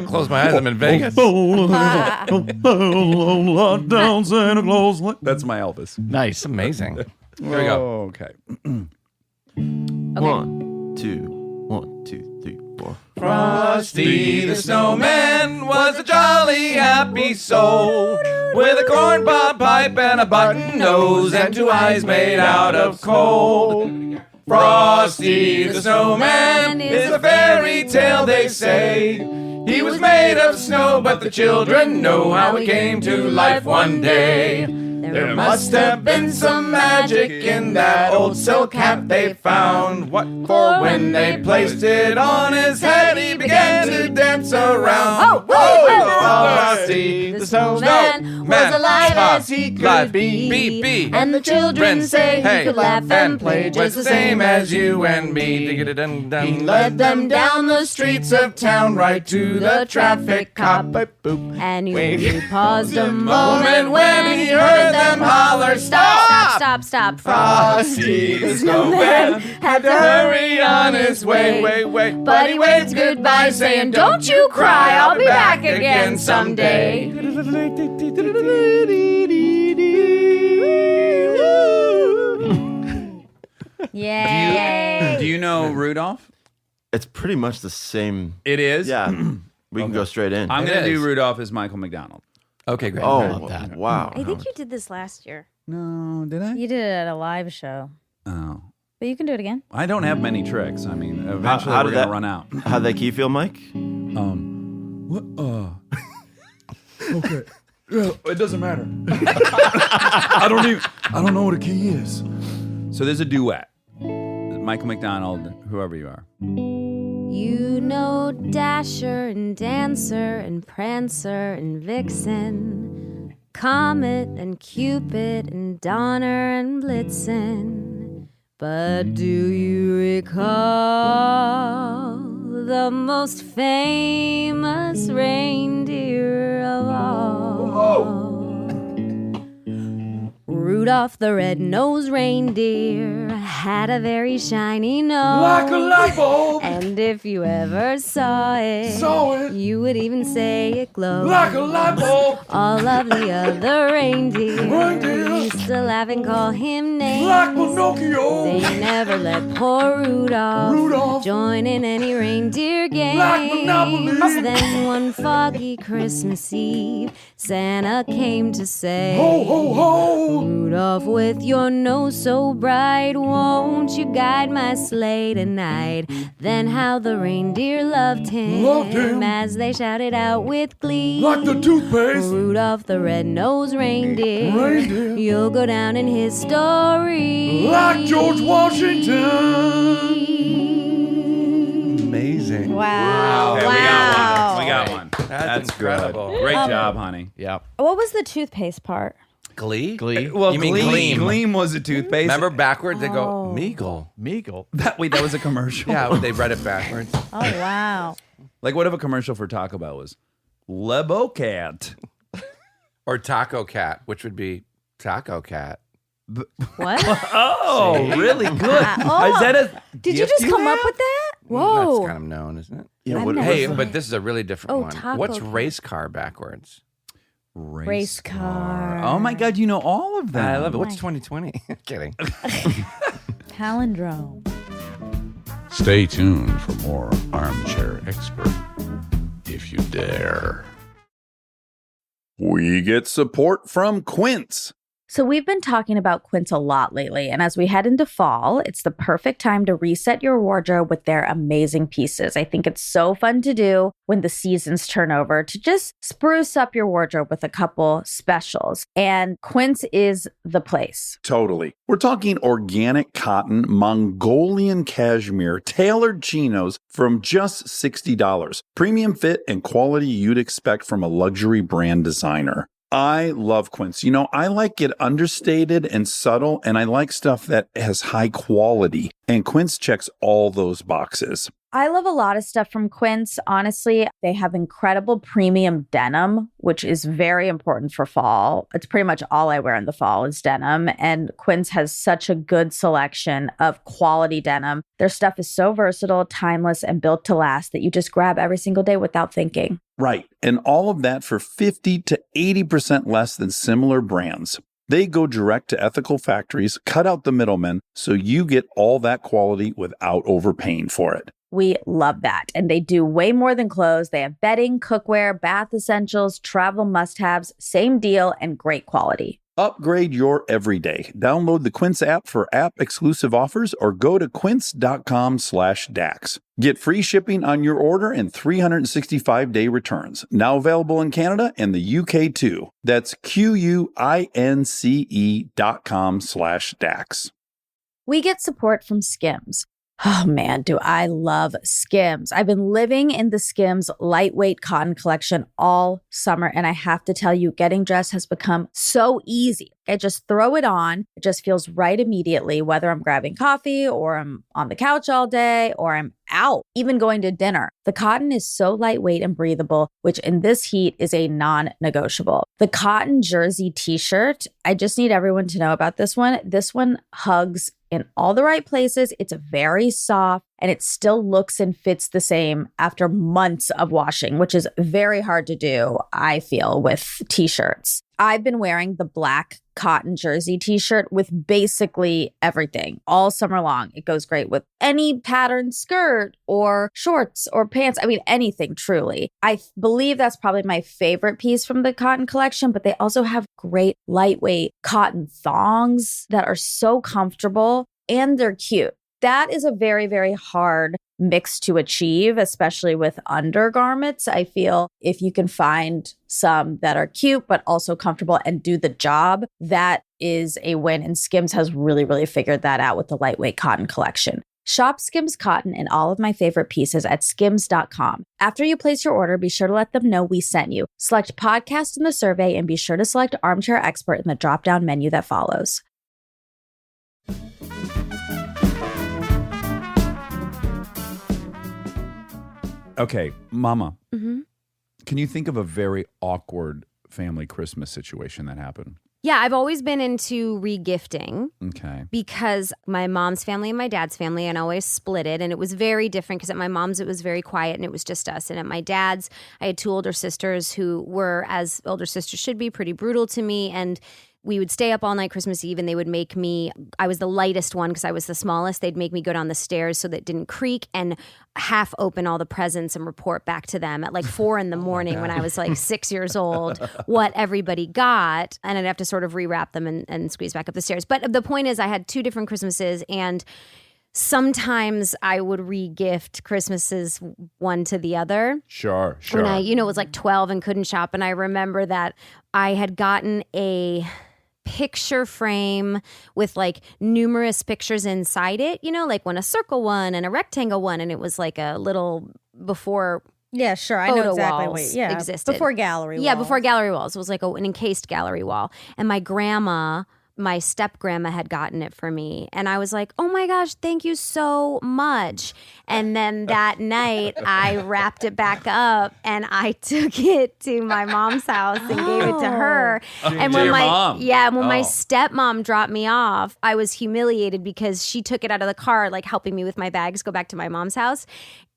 close my eyes. I'm in Vegas. That's my Elvis. Nice. It's amazing. Here we go. Okay. 1, 2, 1, 2, 3, 4. Frosty the Snowman was a jolly happy soul with a corn cob pipe and a button nose and 2 eyes made out of coal. Frosty the Snowman is a fairy tale, they say. He was made of snow, but the children know how he came to life one day. There must have been some magic in that old silk hat they found. What for when they placed it on his head, he began to dance around. Frosty the Snowman was alive as he could be. And the children say he could laugh and play just the same as you and me. He led them down the streets of town right to the traffic cop. And he paused a Moment when he heard them holler, stop! Stop. Frosty the Snowman had to hurry on his way. But he waved goodbye saying, don't you cry, I'll be back again someday. Yay! Do you know Rudolph? It's pretty much the same. It is? Yeah. We can go straight in. I'm It going to do is. Rudolph as Michael McDonald. Okay, great. Oh, that. wow. I think you did this last year. No, did I? You did it at a live show, Oh. but you can do it again. I don't have many tricks. I mean, eventually how we're did going to that- run out. How'd that key feel, Mike? What? Okay. Yeah, it doesn't matter. I don't know what a key is. So there's a duet. Michael McDonald, whoever you are. You know Dasher and Dancer and Prancer and Vixen, Comet and Cupid and Donner and Blitzen. But do you recall the most famous reindeer of all. Rudolph the red-nosed reindeer had a very shiny nose. Like a light bulb. And if you ever saw it, you would even say it glowed. Like a light bulb. All of the other reindeer used to laugh and call him names. Like Pinocchio. They never let poor Rudolph join in any reindeer games. Like Monopoly. Then one foggy Christmas Eve, Santa came to say, Ho, ho, ho. Rudolph, with your nose so bright, won't you guide my sleigh tonight? Then how the reindeer loved him as they shouted out with glee. Like the toothpaste. Rudolph the red-nosed reindeer, you'll go down in history. Like George Washington. Amazing. Wow. Okay, Wow. we got one. That's incredible. Good. Great job, honey. Yeah. What was the toothpaste part? Glee? Well, You mean Gleam. Gleam. Gleam was a toothpaste. Remember backwards they go, Meagle. Meagle. That was a commercial. Yeah, they read it backwards. Oh, wow. Like, what if a commercial for Taco Bell was Lebo Cat? Or Taco Cat, which would be Taco Cat. What? Oh, really good. Oh. Is that a Did you gift just come up have? with that? That's Whoa. kind of known, isn't it? Yeah, what- Hey, but this is a really different Oh, one. Taco What's Cat. race car backwards? Race car. Oh my God, you know all of them. I love it. What's 2020? Kidding. Palindrome. Stay tuned for more Armchair Expert, if you dare. We get support from Quince. So we've been talking about Quince a lot lately, and as we head into fall, it's the perfect time to reset your wardrobe with their amazing pieces. I think it's so fun to do when the seasons turn over to just spruce up your wardrobe with a couple specials, and Quince is the place. Totally. We're talking organic cotton, Mongolian cashmere, tailored chinos from just $60. Premium fit and quality you'd expect from a luxury brand designer. I love Quince. You know, I like it understated and subtle, and I like stuff that has high quality. And Quince checks all those boxes. I love a lot of stuff from Quince. Honestly, they have incredible premium denim, which is very important for fall. It's pretty much all I wear in the fall is denim. And Quince has such a good selection of quality denim. Their stuff is so versatile, timeless, and built to last that you just grab every single day without thinking. Right. And all of that for 50 to 80% less than similar brands. They go direct to ethical factories, cut out the middlemen, so you get all that quality without overpaying for it. We love that. And they do way more than clothes. They have bedding, cookware, bath essentials, travel must-haves, same deal, and great quality. Upgrade your everyday. Download the Quince app for app-exclusive offers or go to quince.com/Dax. Get free shipping on your order and 365-day returns. Now available in Canada and the UK too. That's QUINCE.com/Dax. We get support from Skims. Oh man, do I love Skims. I've been living in the Skims lightweight cotton collection all summer, and I have to tell you, getting dressed has become so easy. I just throw it on. It just feels right immediately, whether I'm grabbing coffee or I'm on the couch all day or I'm out, even going to dinner. The cotton is so lightweight and breathable, which in this heat is a non-negotiable. The cotton jersey t-shirt, I just need everyone to know about this one. This one hugs in all the right places. It's very soft and it still looks and fits the same after months of washing, which is very hard to do, I feel, with t-shirts. I've been wearing the black cotton jersey t-shirt with basically everything all summer long. It goes great with any patterned skirt or shorts or pants. I mean, anything truly. I believe that's probably my favorite piece from the cotton collection, but they also have great lightweight cotton thongs that are so comfortable and they're cute. That is a very, very hard mix to achieve, especially with undergarments. I feel if you can find some that are cute, but also comfortable and do the job, that is a win. And Skims has really, really figured that out with the lightweight cotton collection. Shop Skims cotton and all of my favorite pieces at skims.com. After you place your order, be sure to let them know we sent you. Select podcast in the survey and be sure to select Armchair Expert in the drop-down menu that follows. Okay, Mama. Can you think of a very awkward family Christmas situation that happened? Yeah, I've always been into regifting Okay. because my mom's family and my dad's family, and I always split it. And it was very different because at my mom's, it was very quiet and it was just us. And at my dad's, I had 2 older sisters who were, as older sisters should be, pretty brutal to me. And we would stay up all night Christmas Eve, and they would make me, I was the lightest one because I was the smallest. They'd make me go down the stairs so that it didn't creak and half open all the presents and report back to them at like 4 a.m. when I was like 6 years old, what everybody got. And I'd have to sort of rewrap them and squeeze back up the stairs. But the point is, I had 2 different Christmases, and sometimes I would re-gift Christmases one to the other. Sure. When I, was like 12 and couldn't shop. And I remember that I had gotten a picture frame with like numerous pictures inside it, like a circle one and a rectangle one. And it was like a little before Yeah, sure. I know photo exactly walls what. Yeah, existed. before gallery. Yeah, walls. before gallery walls. It was like an encased gallery wall. And my grandma, my step grandma, had gotten it for me. And I was like, oh my gosh, thank you so much. And then that night I wrapped it back up and I took it to my mom's house and gave it to her. And To when your my mom? my stepmom dropped me off, I was humiliated because she took it out of the car, like helping me with my bags, go back to my mom's house.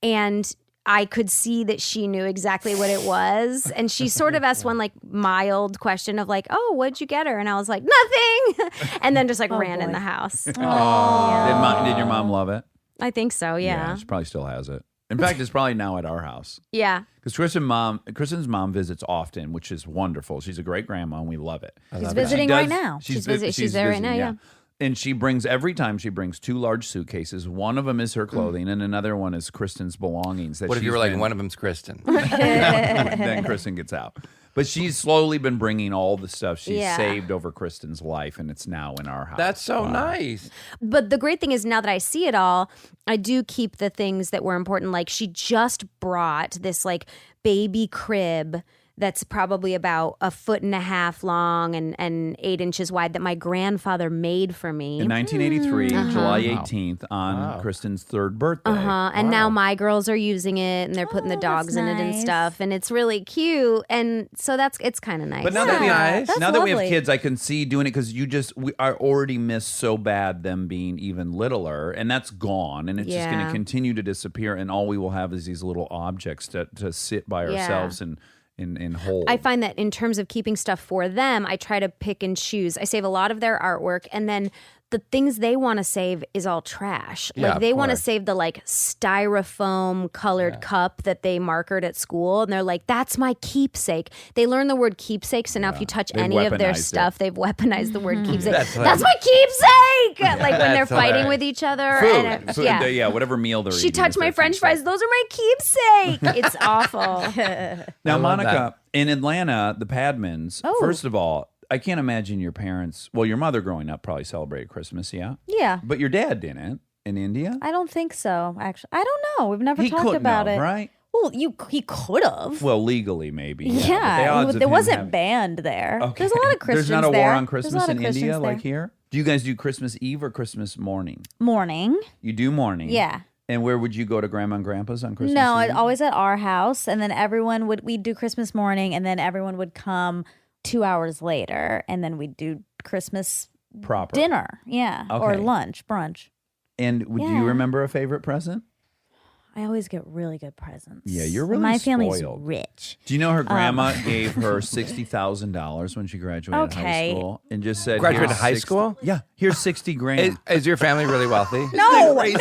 And I could see that she knew exactly what it was. And she sort of asked one like mild question of like, oh, what'd you get her? And I was like, nothing. And then just like ran in boy. the house. Did your mom love it? I think so. Yeah. She probably still has it. In fact, it's probably now at our house. Yeah. Because Kristen's mom visits often, which is wonderful. She's a great grandma, and we love it. She's visiting right now. She's there right now, yeah. And every time she brings 2 large suitcases. One of them is her clothing, and another one is Kristen's belongings. What if you were like, one of them's Kristen? Then Kristen gets out. But she's slowly been bringing all the stuff she's Yeah. saved over Kristen's life, and it's now in our house. That's so nice. But the great thing is now that I see it all, I do keep the things that were important. Like she just brought this like baby crib that's probably about 1.5 feet long and 8 inches wide that my grandfather made for me. In 1983, July 18th, on Kristen's 3rd birthday. And now my girls are using it and they're putting the dogs in it and nice. stuff. And it's really cute. And so it's kind of nice. But now That's nice. that we have lovely. kids, I can see doing it because I already miss so bad them being even littler, and that's gone, and it's just going to Yeah. continue to disappear, and all we will have is these little objects to sit by Yeah. ourselves and hold. I find that in terms of keeping stuff for them, I try to pick and choose. I save a lot of their artwork, and then the things they want to save is all trash. Yeah, Like they of want to course. save the like styrofoam colored cup that they markered at school, and they're like, "That's my keepsake." They learn the word keepsake, so now if you touch They've any of their weaponized it. stuff, they've weaponized the word keepsake. That's That's my keepsake. Like when they're That's fighting hilarious. with each other. Food. And, Food, yeah. whatever meal they're eating. She touched is my their French keepsake. fries. Those are my keepsake. It's awful. Now, I love Monica, that. in Atlanta, the Padmans, first of all, I can't imagine your parents, well, your mother growing up probably celebrated Christmas, yeah? Yeah, But your dad didn't in India? I don't think so. Actually, I don't know. We've never He talked couldn't about have, it. right? Well, he could have. Well, legally, maybe. Yeah, but the odds of it him wasn't having- band there. Okay. There's a lot of Christians There's not a there. war on There's a Christmas lot of in India Christians like there. here? Do you guys do Christmas Eve or Christmas morning? Morning. You do morning? Yeah. And where would you go to Grandma and Grandpa's on Christmas No, Eve? always at our house, and then we'd do Christmas morning, and then everyone would come 2 hours later, and then we'd do Christmas Proper. dinner. Yeah, or Okay. lunch, brunch. And do you remember a favorite present? I always get really good presents. Yeah, you're really My family's spoiled. rich. Do you know her grandma gave her $60,000 when she graduated high Okay. school and just said, Graduated "Here's high 60 school? Yeah, here's 60 grand Is your family really wealthy? No, crazy?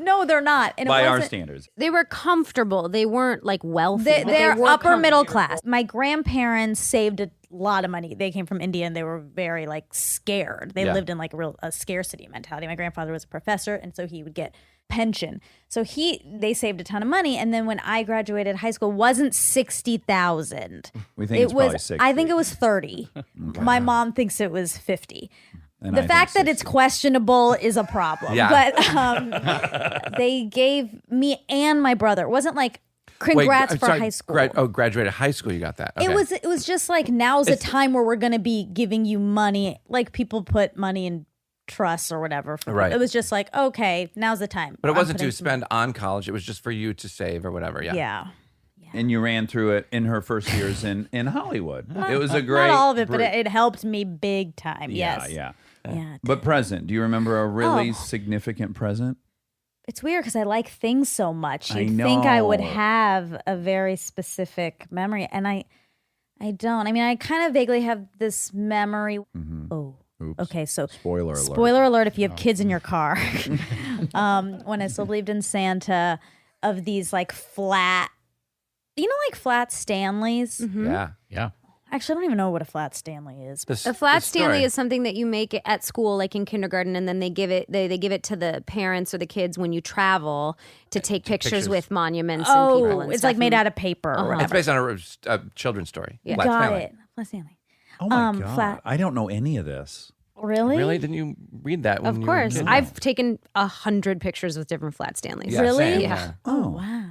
no, they're not. And it by our wasn't- standards." They were comfortable. They weren't like wealthy. They're but they were upper middle comfortable. class. My grandparents saved a lot of money. They came from India and they were very like scared. They Yeah. lived in like a scarcity mentality. My grandfather was a professor, and so he would get pension. So they saved a ton of money. And then when I graduated high school, wasn't 60,000. We think it's probably 60. I think it was 30. My mom thinks it was 50. And The I fact think that it's 60. questionable is a problem. Yeah. But they gave me and my brother. It wasn't like congrats I'm for sorry, high school. Graduated high school. You got that. Okay. It was just like now's a time where we're gonna be giving you money. Like people put money in trusts or whatever. Right. It was just like, okay, now's the time. But it I'm wasn't putting to spend on college. It was just for you to save or whatever. Yeah. Yeah. And you ran through it in her first years in Hollywood. It was a great. Not all of it, but it helped me big time. Yeah, Yes. yeah. Yeah. But present, do you remember a really Oh. significant present? It's weird because I like things so much. I You'd think I would know. have a very specific memory, and I don't. I mean, I kind of vaguely have this memory. Oh, Oops. okay. So Spoiler alert. spoiler alert: if you have kids in your car, when I still believed in Santa, of these like flat, like flat Stanleys. Yeah. Yeah. Actually, I don't even know what a flat Stanley is. A flat Stanley is something that you make at school, like in kindergarten, and then they give it to the parents or the kids when you travel to take pictures with monuments and people. And it's stuff. like made out of paper or It's whatever. based on a children's story. Yeah. Flat Got Stanley. it. Flat Stanley. Oh my God. flat- I don't know any of this. Really? Really? Didn't you read that when Of you were a course, kid? I've taken 100 pictures with different flat Stanleys. Yeah, Really? same, Yeah. Oh wow.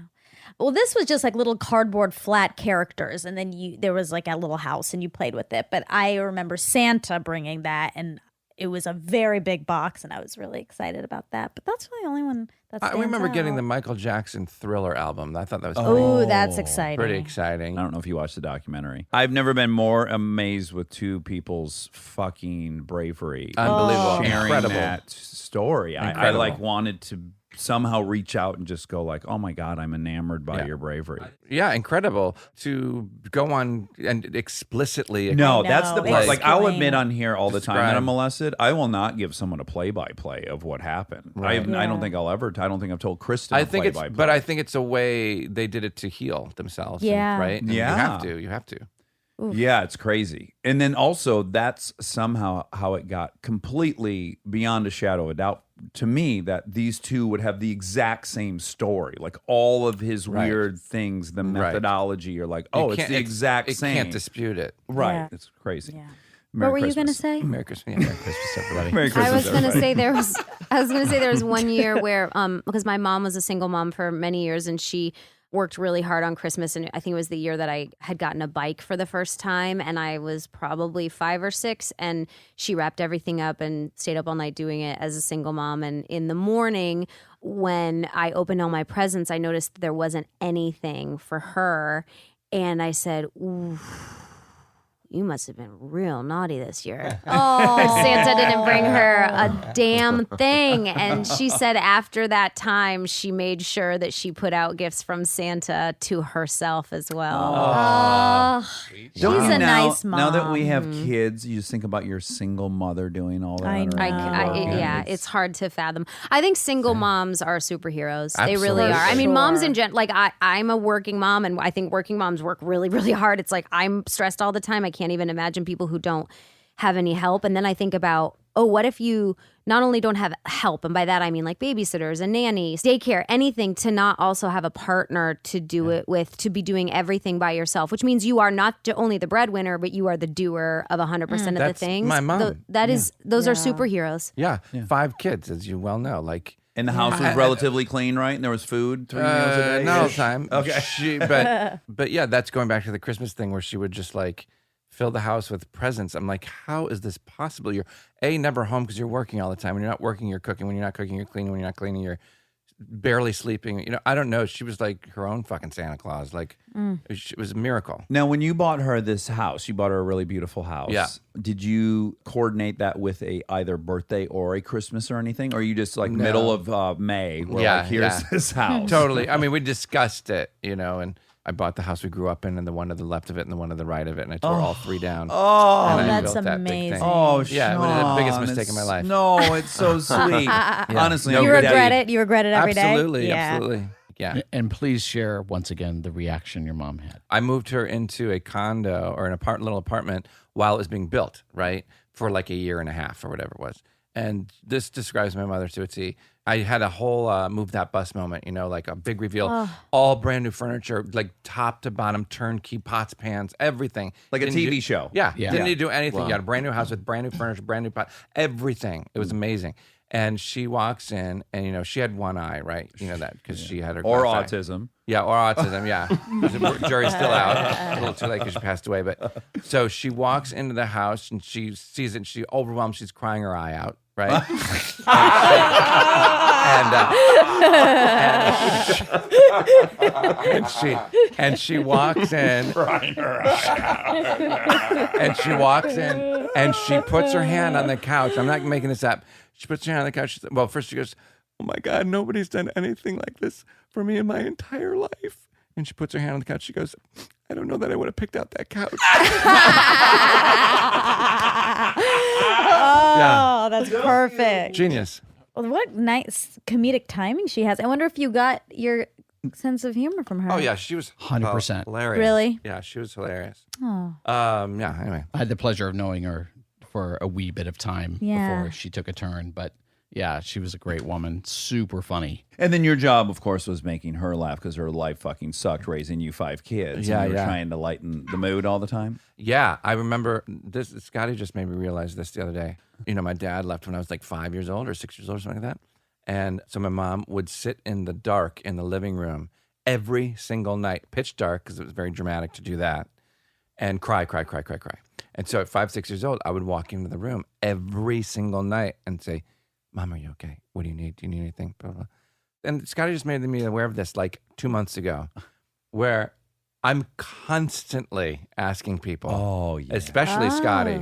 Well, this was just like little cardboard flat characters, and then there was like a little house, and you played with it. But I remember Santa bringing that, and it was a very big box, and I was really excited about that. But that's really the only one that I stands remember getting out. the Michael Jackson Thriller album. I thought that was Oh, that's exciting. pretty exciting. I don't know if you watched the documentary. I've never been more amazed with two people's fucking bravery. Unbelievable. Sharing Incredible. that story. I Incredible. like wanted to somehow reach out and just go like, oh my God, I'm enamored by Yeah. your bravery. Yeah, incredible to go on and explicitly. No, I that's the know, part. Like I'll explain. admit on here all the time that Describe. I'm molested. I will not give someone a play-by-play of what happened. I don't think I'll ever. I don't think I've told Kristen. I a think it's, play-by-play. but I think it's a way they did it to heal themselves. Yeah. Right. And Yeah. You have to. Yeah, it's crazy. And then also that's somehow how it got completely beyond a shadow of a doubt to me that these two would have the exact same story. Like all of his Right. weird things, the methodology, you're like, You oh, it's can't- the exact same. You can't dispute it. Right. Yeah. It's crazy. Yeah. Merry What were you going to Christmas. say? Merry Christmas. Yeah, Merry Christmas, everybody. Merry Christmas, I was going to everybody. say there was one year where because my mom was a single mom for many years and she worked really hard on Christmas, and I think it was the year that I had gotten a bike for the first time, and I was probably 5 or 6, and she wrapped everything up and stayed up all night doing it as a single mom. And in the morning when I opened all my presents, I noticed there wasn't anything for her, and I said, ooh, you must have been real naughty this year. Oh, Santa didn't bring her a damn thing. And she said after that time, she made sure that she put out gifts from Santa to herself as well. Oh, she's Don't you a now, nice mom. Now that we have kids, you just think about your single mother doing all that. I on her know. own. yeah, it's hard to fathom. I think single moms are superheroes. They really Absolutely. are. I mean, moms in Sure. like I'm a working mom, and I think working moms work really, really hard. It's like I'm stressed all the time. I can't even imagine people who don't have any help. And then I think about, oh, what if you not only don't have help, and by that I mean like babysitters and nannies, daycare, anything, to not also have a partner to do it with, to be doing everything by yourself, which means you are not only the breadwinner, but you are the doer of 100% of the That's those are superheroes. Yeah. 5 kids, as you well know. Like, And the house was relatively clean, right? And there was food 3 meals a day. not all the time. Okay. But yeah, that's going back to the Christmas thing where she would just like fill the house with presents. I'm like, how is this possible? You're never home because you're working all the time. When you're not working, you're cooking. When you're not cooking, you're cleaning. When you're not cleaning, you're barely sleeping. You know, I don't know. She was like her own fucking Santa Claus. Like it was a miracle. Now, when you bought her this house, you bought her a really beautiful house. Yeah. Did you coordinate that with a either birthday or a Christmas or anything? Or are you just like No. middle of May? Where Yeah, like, here's yeah. this house. Totally. I mean, we discussed it, you know, and I bought the house we grew up in, and the one to the left of it, and the one to the right of it, and I tore all 3 down. Oh, and I that's built that big thing. amazing. Oh, Yeah, it was the biggest Sean, mistake of my life. No, it's so sweet. Honestly, No, You I'm gonna regret tell it. You regret it every day. Absolutely, Yeah. absolutely. Yeah. And please share once again the reaction your mom had. I moved her into a condo or an little apartment while it was being built, right? For like a year and a half or whatever it was. And this describes my mother to a T. I had a whole move that bus moment, you know, like a big reveal, all brand new furniture, like top to bottom, turnkey, pots, pans, everything. Like a Didn't TV do- show. Yeah. Yeah. Didn't need to do anything. You had a brand new house with brand new furniture, brand new pot, everything. It was amazing. And she walks in, and, you know, she had one eye, right? You know that because she had her Or glass eye. autism. Yeah, or autism, yeah. The jury's still out. It's a little too late because she passed away. But so she walks into the house and she sees it and she overwhelmed. She's crying her eye out. right? and she walks in, and she walks in, and she puts her hand on the couch. I'm not making this up. She puts her hand on the couch. She said, well, first she goes, "Oh my God, nobody's done anything like this for me in my entire life." And she puts her hand on the couch. She goes, "I don't know that I would have picked out that couch." Oh, that's perfect. Genius. Well, what nice comedic timing she has. I wonder if you got your sense of humor from her. Oh yeah, she was 100%. hilarious. Really? Yeah, she was hilarious. Oh. Yeah. Anyway, I had the pleasure of knowing her for a wee bit of time Yeah. before she took a turn, but yeah, she was a great woman, super funny. And then your job, of course, was making her laugh because her life fucking sucked raising you 5 kids. Yeah, and you were yeah. trying to lighten the mood all the time. yeah, I remember this. Scotty just made me realize this the other day. You know, my dad left when I was like 5 years old or 6 years old or something like that. And so my mom would sit in the dark in the living room every single night, pitch dark, because it was very dramatic to do that, and cry. And so at 5, 6 years old, I would walk into the room every single night and say, "Mom, are you okay? What do you need? Do you need anything?" Blah, blah. And Scotty just made me aware of this like 2 months ago, where I'm constantly asking people, Oh, yeah. especially Scotty,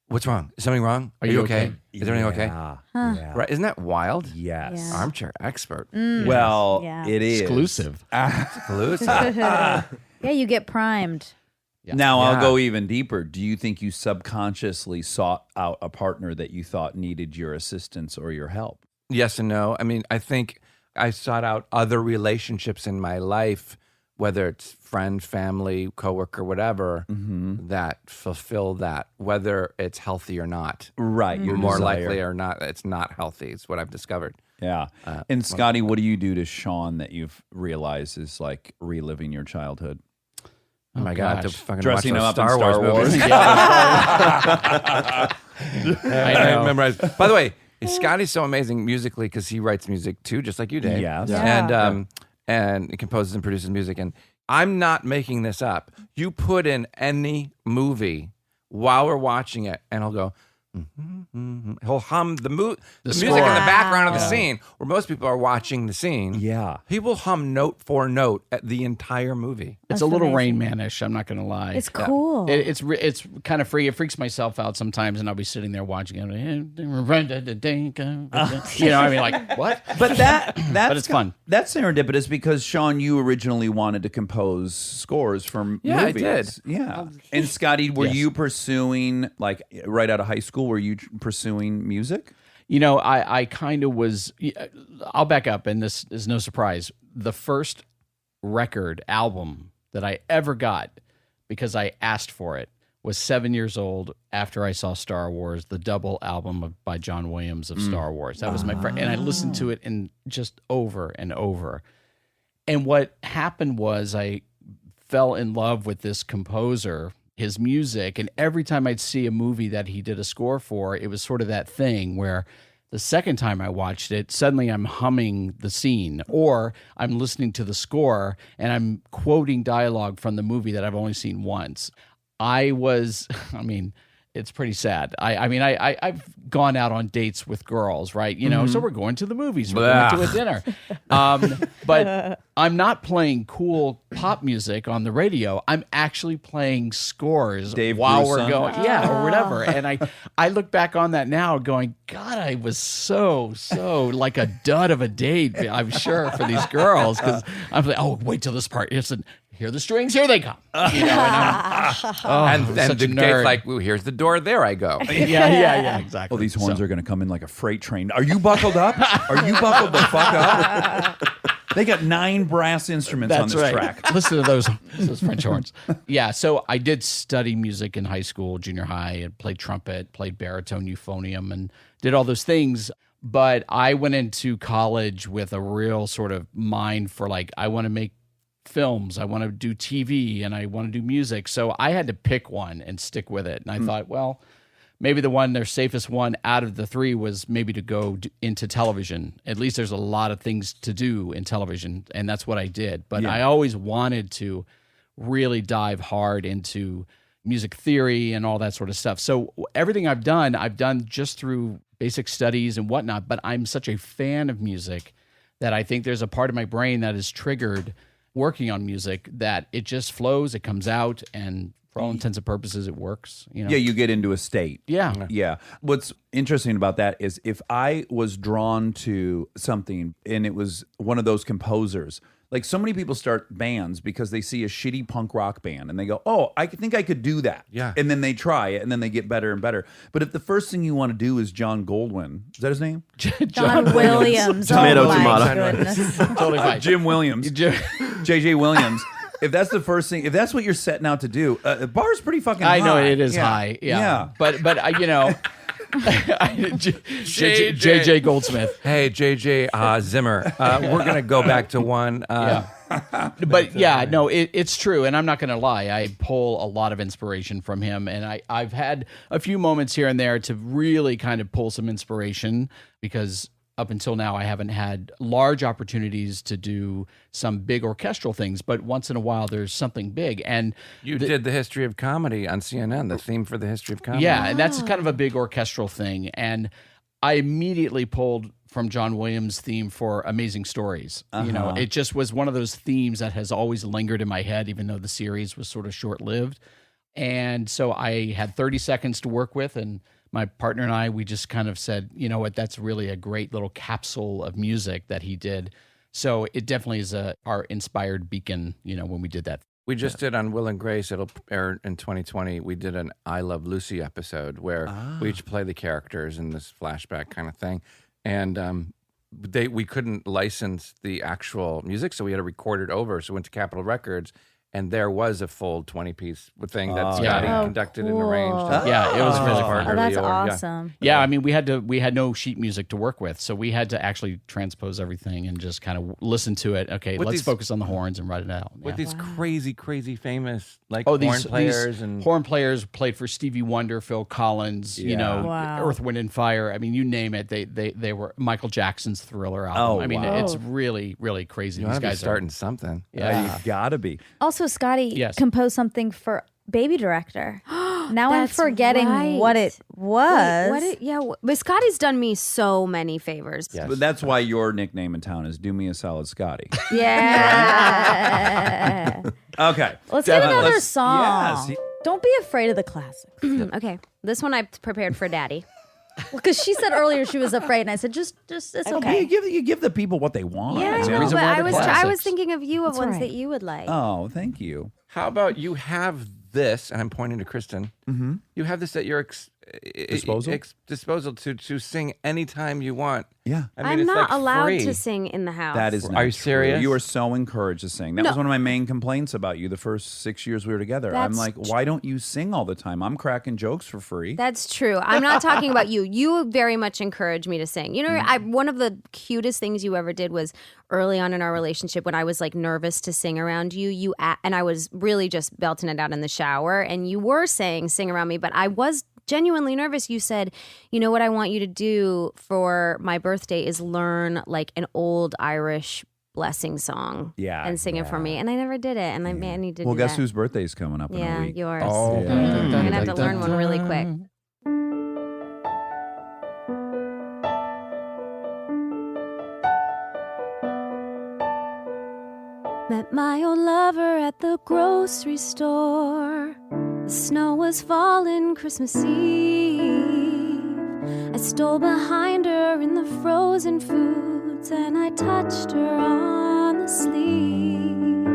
"What's wrong? Is something wrong? Are you okay? Is everything okay?" Yeah. Right? Isn't that wild? Yes. Yeah. Armchair expert. Well, Yeah. it is. Exclusive. Exclusive. Yeah, you get primed. Now, Yeah. I'll go even deeper. Do you think you subconsciously sought out a partner that you thought needed your assistance or your help? Yes and no. I mean, I think I sought out other relationships in my life, whether it's friend, family, coworker, whatever, that fulfill that, whether it's healthy or not. Right. Your More desire. likely or not, it's not healthy. It's what I've discovered. Yeah. And Scotty, what do you do to Sean that you've realized is like reliving your childhood? Oh my God, to gosh. fucking Dressing watch him those up in Star Wars. movies. I I know. memorized. By the way, Scotty's so amazing musically because he writes music too, just like you, Dave. Yes. Yeah. And he composes and produces music. And I'm not making this up. You put in any movie while we're watching it, and he'll go. He'll hum the music in the score. background of the scene, where most people are watching the scene. Yeah. He will hum note for note at the entire movie. It's That's a little amazing. Rain Man-ish, I'm not going to lie. It's cool. It's kind of free. It freaks myself out sometimes, and I'll be sitting there watching it. You know, I mean, like, what? But that's But it's fun. That's serendipitous because Sean, you originally wanted to compose scores for Yeah, I movies. did. Yeah. And Scotty, were Yes. you pursuing like right out of high school? Were you pursuing music? You know, I kind of was. I'll back up, and this is no surprise. The first record album that I ever got, because I asked for it, was 7 years old after I saw Star Wars, the double album by John Williams of Star Wars. That was my first, and I listened to it and just over and over. And what happened was I fell in love with this composer, his music, and every time I'd see a movie that he did a score for, it was sort of that thing where the second time I watched it, suddenly I'm humming the scene, or I'm listening to the score and I'm quoting dialogue from the movie that I've only seen once. It's pretty sad. I've gone out on dates with girls, right? You know, so we're going to the movies, we're going to a dinner. But I'm not playing cool pop music on the radio. I'm actually playing scores Dave while Grusin? we're going, or whatever. And I look back on that now going, God, I was so like a dud of a date, I'm sure, for these girls. Because I'm like, oh, wait till this part. Hear the strings, here they come. You know, And I'm then such the a gate's nerd. like, "Ooh, here's the door. There I go." Yeah, exactly. Oh, these horns are going to come in like a freight train. Are you buckled up? Are you buckled the fuck up? They got 9 brass instruments on That's this right. track. Listen to those French horns. Yeah, so I did study music in high school, junior high, and played trumpet, played baritone, euphonium, and did all those things. But I went into college with a real sort of mind for like, I want to make films, I want to do TV, and I want to do music. So I had to pick one and stick with it. And I thought, well, maybe their safest one out of the 3 was maybe to go into television. At least there's a lot of things to do in television, and that's what I did. But I always wanted to really dive hard into music theory and all that sort of stuff. So everything I've done just through basic studies and whatnot, but I'm such a fan of music that I think there's a part of my brain that is triggered working on music that it just flows, it comes out, and for all intents and purposes, it works. You know? Yeah, you get into a state. Yeah. Yeah. What's interesting about that is if I was drawn to something and it was one of those composers, like so many people start bands because they see a shitty punk rock band and they go, oh, I think I could do that. Yeah. And then they try it and then they get better and better. But if the first thing you want to do is John Goldwyn, is that his name? John Williams. Tomato, oh my tomato. goodness. Totally fine. Jim Williams. JJ Williams. If that's the first thing, if that's what you're setting out to do, the bar is pretty fucking high. I know it is Yeah. high. Yeah. Yeah. But you know, JJ Goldsmith. Hey, JJ Zimmer. We're going to go back to one. But yeah, no, it's true. And I'm not going to lie. I pull a lot of inspiration from him. And I've had a few moments here and there to really kind of pull some inspiration because up until now, I haven't had large opportunities to do some big orchestral things. But once in a while, there's something big. And You did the history of comedy on CNN, the theme for the history of comedy. yeah, and that's kind of a big orchestral thing. And I immediately pulled from John Williams' theme for Amazing Stories. You know, it just was one of those themes that has always lingered in my head, even though the series was sort of short-lived. And so I had 30 seconds to work with, and my partner and I, we just kind of said, you know what, that's really a great little capsule of music that he did. So it definitely is our inspired beacon, you know, when we did that. We just did on Will and Grace, it'll air in 2020, we did an I Love Lucy episode where we each play the characters in this flashback kind of thing. And we couldn't license the actual music, so we had to record it over. So we went to Capitol Records, and there was a full 20-piece thing that Scotty Oh, conducted and cool. arranged. Yeah, it was really fun. fun. Oh, that's awesome. Yeah, I mean, we had no sheet music to work with, so we had to actually transpose everything and just kind of listen to it. Okay, With let's these- focus on the horns and write it out. With Yeah. these crazy, crazy famous Oh, horn players and horn players played for Stevie Wonder, Phil Collins, you know, Wow. Earth, Wind and Fire. I mean, you name it. They were Michael Jackson's Thriller album. Oh, I mean, wow. it's really, really crazy. you These want to be guys starting something. You gotta be. Also, Scotty Yes. composed something for Baby Director. Now I'm That's forgetting right. what it was. But Scotty's done me so many favors. Yes. But that's why your nickname in town is Do Me a Solid Scotty. Yeah. Okay. Let's get another Let's- song. yes. Don't be afraid of the classics. Okay, this one I prepared for Daddy. Because she said earlier she was afraid, and I said, just it's okay. You give the people what they want. Yeah, you know? reason but why I the was classics. thinking of you of That's ones right. that you would like. Oh, thank you. How about you have this, and I'm pointing to Kristen. Mm-hmm. You have this at your disposal to sing anytime you want. Yeah. I mean, I'm it's not like allowed free. to sing in the house. That is not Are you true. serious? You are so encouraged to sing. That was one of my main complaints about you the first 6 years we were together. I'm That's like, why don't you sing all the time? I'm cracking jokes for free. That's true. I'm not talking about you. You very much encouraged me to sing. You know, one of the cutest things you ever did was early on in our relationship when I was like nervous to sing around you. And I was really just belting it out in the shower, and you were saying sing around me, but I was genuinely nervous. You said, you know what I want you to do for my birthday is learn like an old Irish blessing song. Yeah, And sing it for me. And I never did it. And I need to well, do guess that. whose birthday's coming up in a Yeah, week? yours. Oh. I'm gonna have to learn one really quick. Met my old lover at the grocery store. The snow was falling Christmas Eve. I stole behind her in the frozen foods and I touched her on the sleeve.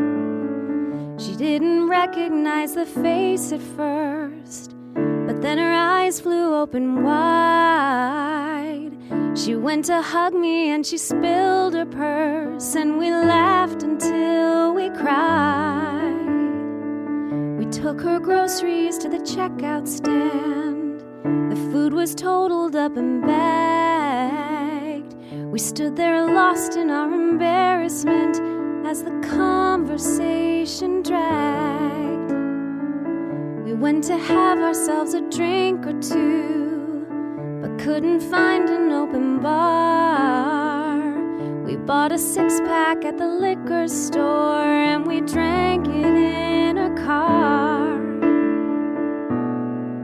She didn't recognize the face at first, but then her eyes flew open wide. She went to hug me and she spilled her purse, and we laughed until we cried. We took her groceries to the checkout stand. The food was totaled up and bagged. We stood there lost in our embarrassment as the conversation dragged. We went to have ourselves a drink or two, but couldn't find an open bar. We bought a 6-pack at the liquor store and we drank it in her car.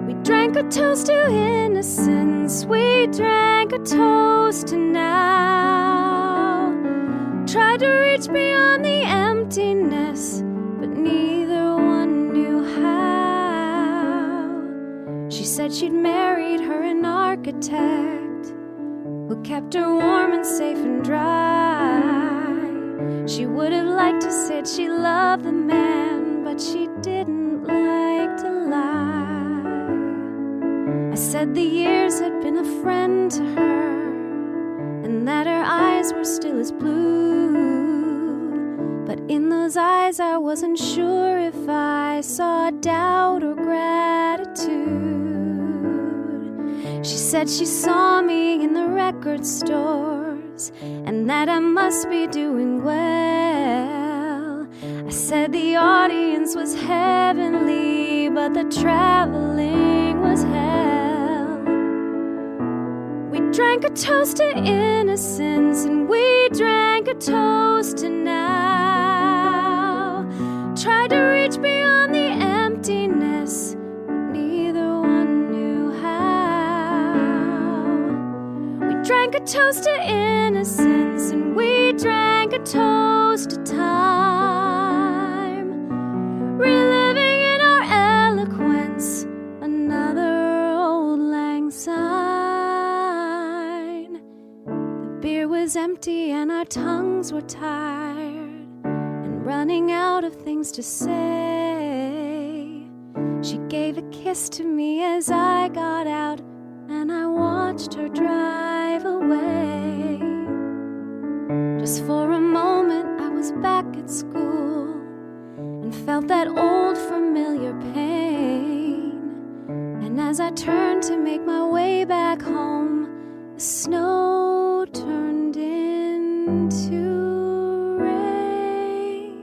We drank drank a toast to innocence. We drank a toast to now. Tried to reach beyond the emptiness, but neither one knew how. She said she'd married her an architect who kept her warm and safe and dry. She would have liked to say she loved the man, but she didn't like to lie. I said the years had been a friend to her, and that her eyes were still as blue. But in those eyes I wasn't sure if I saw doubt or gratitude. She said she saw me in the record stores, and that I must be doing well. I said the audience was heavenly, but the traveling was hell. We drank a toast to innocence, and we drank a toast to now. Tried to reach beyond the emptiness, but neither one knew how. We drank a toast to innocence, and we drank a toast to time. Reliving in our eloquence another old lang syne. The beer was empty and our tongues were tired and running out of things to say. She gave a kiss to me as I got out, and I watched her drive away. Just for a moment I was back at school and felt that old familiar pain. And as I turned to make my way back home, the snow turned into rain.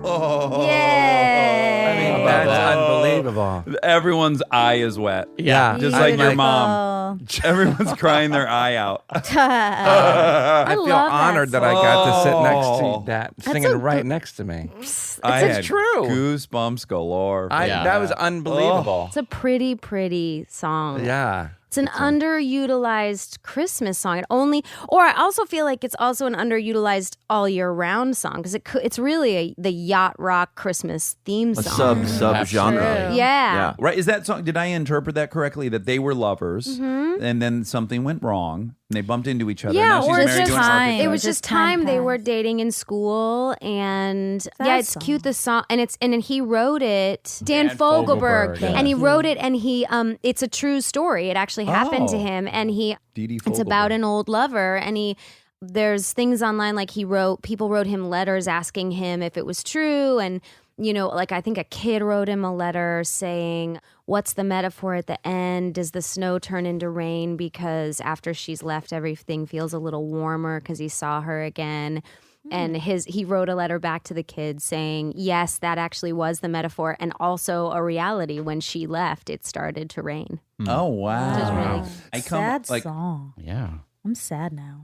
Oh, I mean, that's unbelievable. Everyone's eye is wet. Yeah. Just like your mom. Everyone's crying their eye out. I feel love that honored that I got to sit next Oh. to that, singing right next to me. It's true. Goosebumps galore. That was unbelievable. It's a pretty, pretty song. Yeah. It's an underutilized Christmas song. I also feel like it's also an underutilized all year round song because it's really the yacht rock Christmas theme A song. sub genre. Yeah. Right? Is that song? Did I interpret that correctly? That they were lovers, and then something went wrong, and they bumped into each other. Yeah, now she's or it's married just to an architect. It was just time they were passed. dating in school, and Sad it's song. cute. The song, and he wrote it, Dan Fogelberg, Fogelberg, yeah. and he wrote it, and he it's a true story. It actually happened to Oh. him, and Dee it's about Fogelberg. an old lover, and there's things online like people wrote him letters asking him if it was true, and like I think a kid wrote him a letter saying, what's the metaphor at the end? Does the snow turn into rain because after she's left everything feels a little warmer because he saw her again? And he wrote a letter back to the kids saying, yes, that actually was the metaphor, and also a reality. When she left, it started to rain. Oh wow! Sad song. Yeah. I'm sad now.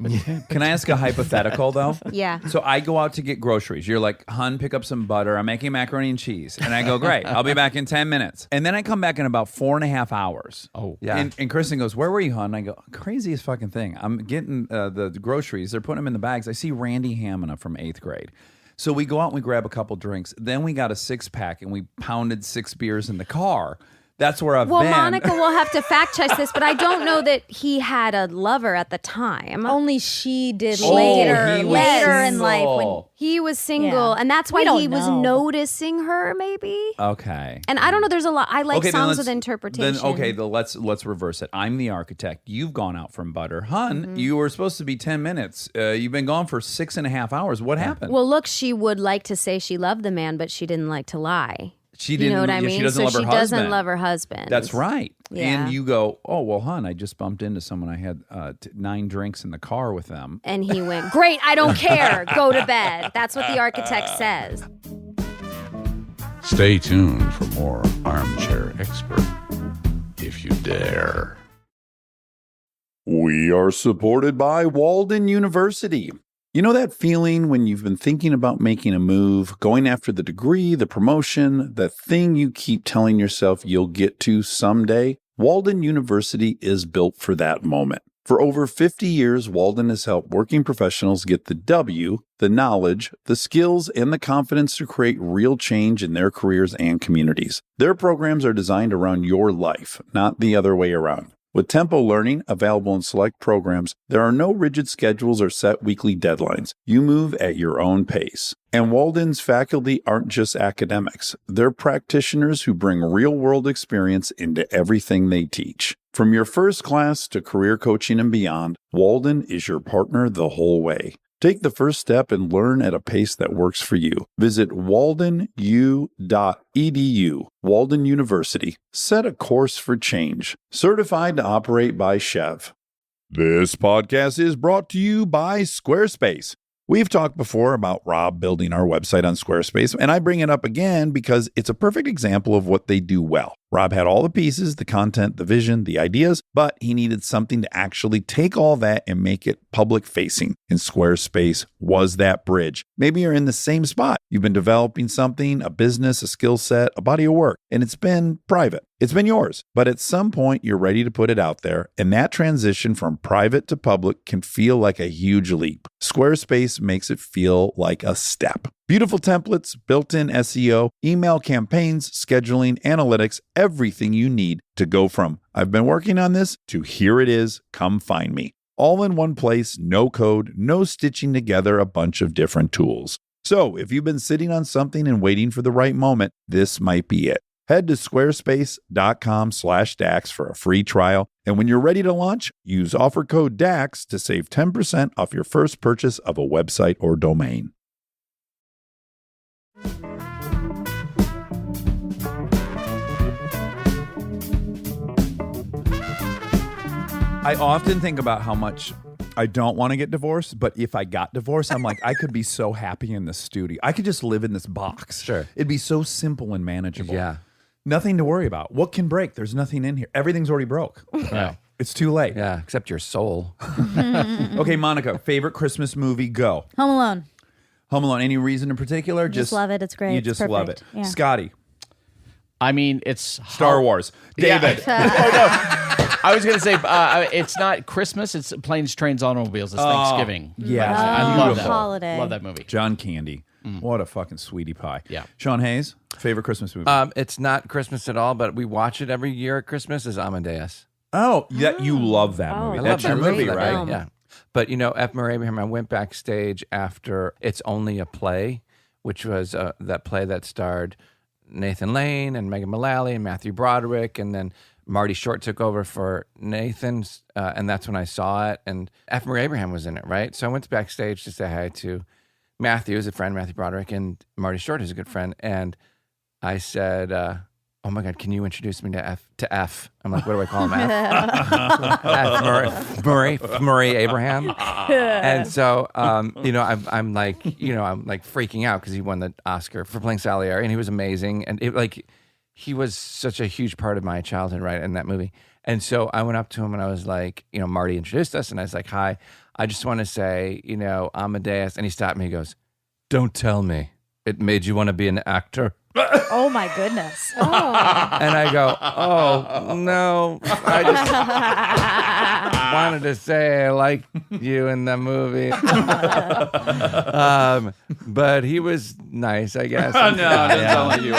Can I ask a hypothetical though? Yeah. So I go out to get groceries. You're like, hun, pick up some butter. I'm making macaroni and cheese. And I go, great. I'll be back in 10 minutes. And then I come back in about 4.5 hours. Oh. Yeah. And Kristen goes, where were you, hun? I go, craziest fucking thing. I'm getting the groceries. They're putting them in the bags. I see Randy Hamina from 8th grade. So we go out and we grab a couple drinks. Then we got a 6-pack and we pounded 6 beers in the car. That's where I've Well, been. Monica will have to fact check this, but I don't know that he had a lover at the time. Only she did Oh, later he was later in life when single. He was single, Yeah. and that's We why don't he was know. noticing her, maybe. Okay. And I don't know. There's a lot. I like Okay, then songs let's- with interpretation. Let's reverse it. I'm the architect. You've gone out from butter, hun. Mm-hmm. You were supposed to be 10 minutes. You've been gone for 6.5 hours. What happened? Well, look, she would like to say she loved the man, but she didn't like to lie. she You didn't. know what I yeah, mean? She doesn't so love her she husband. doesn't love her husband. That's right. Yeah. And you go, oh well, hun. I just bumped into someone. I had 9 drinks in the car with them. And he went, great, I don't care. Go to bed. That's what the architect says. Stay tuned for more Armchair Expert, if you dare. We are supported by Walden University. You know that feeling when you've been thinking about making a move, going after the degree, the promotion, the thing you keep telling yourself you'll get to someday? Walden University is built for that moment. For over 50 years, Walden has helped working professionals get the W, the knowledge, the skills, and the confidence to create real change in their careers and communities. Their programs are designed around your life, not the other way around. With Tempo Learning available in select programs, there are no rigid schedules or set weekly deadlines. You move at your own pace. And Walden's faculty aren't just academics. They're practitioners who bring real-world experience into everything they teach. From your first class to career coaching and beyond, Walden is your partner the whole way. Take the first step and learn at a pace that works for you. Visit waldenu.edu. Walden University. Set a course for change. Certified to operate by Chev. This podcast is brought to you by Squarespace. We've talked before about Rob building our website on Squarespace, and I bring it up again because it's a perfect example of what they do well. Rob had all the pieces, the content, the vision, the ideas, but he needed something to actually take all that and make it public facing. And Squarespace was that bridge. Maybe you're in the same spot. You've been developing something, a business, a skill set, a body of work, and it's been private. It's been yours, but at some point you're ready to put it out there, and that transition from private to public can feel like a huge leap. Squarespace makes it feel like a step. Beautiful templates, built-in SEO, email campaigns, scheduling, analytics, everything you need to go from I've been working on this to here it is, come find me. All in one place, no code, no stitching together a bunch of different tools. So if you've been sitting on something and waiting for the right moment, this might be it. Head to squarespace.com/DAX for a free trial. And when you're ready to launch, use offer code DAX to save 10% off your first purchase of a website or domain. I often think about how much I don't want to get divorced, but if I got divorced, I'm like, I could be so happy in this studio. I could just live in this box. Sure. It'd be so simple and manageable. Yeah. Nothing to worry about. What can break? There's nothing in here. Everything's already broke. Yeah. It's too late. Yeah, except your soul. Okay, Monica, favorite Christmas movie, go. Home Alone. Home Alone, any reason in particular? Just love it. It's great. You It's just love it. perfect. Yeah. Scotty, I mean, it's Star Wars. David. I was going to say, it's not Christmas. It's Planes, Trains, Automobiles. It's Thanksgiving. yes. I love that. Holiday. Love that movie. John Candy. What a fucking sweetie pie. Yeah. Sean Hayes, favorite Christmas movie? It's not Christmas at all, but we watch it every year at Christmas, is Amadeus. Oh, you love that movie. I That's love your that movie, movie. right? Film. Yeah. But, you know, F. Murray Abraham, I went backstage after It's Only a Play, which was that play that starred Nathan Lane and Megan Mullally and Matthew Broderick, and then Marty Short took over for Nathan's, and that's when I saw it. And F. Murray Abraham was in it, right? So I went backstage to say hi to Matthew, who's a friend, Matthew Broderick, and Marty Short, who's a good friend. And I said, oh my God, can you introduce me to F? I'm like, what do I call him? F? Murray Abraham. And so, you know, I'm like freaking out because he won the Oscar for playing Salieri, and he was amazing. And he was such a huge part of my childhood, right, in that movie. And so I went up to him and I was like, you know, Marty introduced us, and I was like, hi, I just want to say, you know, Amadeus. And he stopped me. He goes, don't tell me it made you want to be an actor. Oh my goodness. And I go, oh, no. I just wanted to say I liked you in the movie. But he was nice, I guess. No, doesn't sound like you.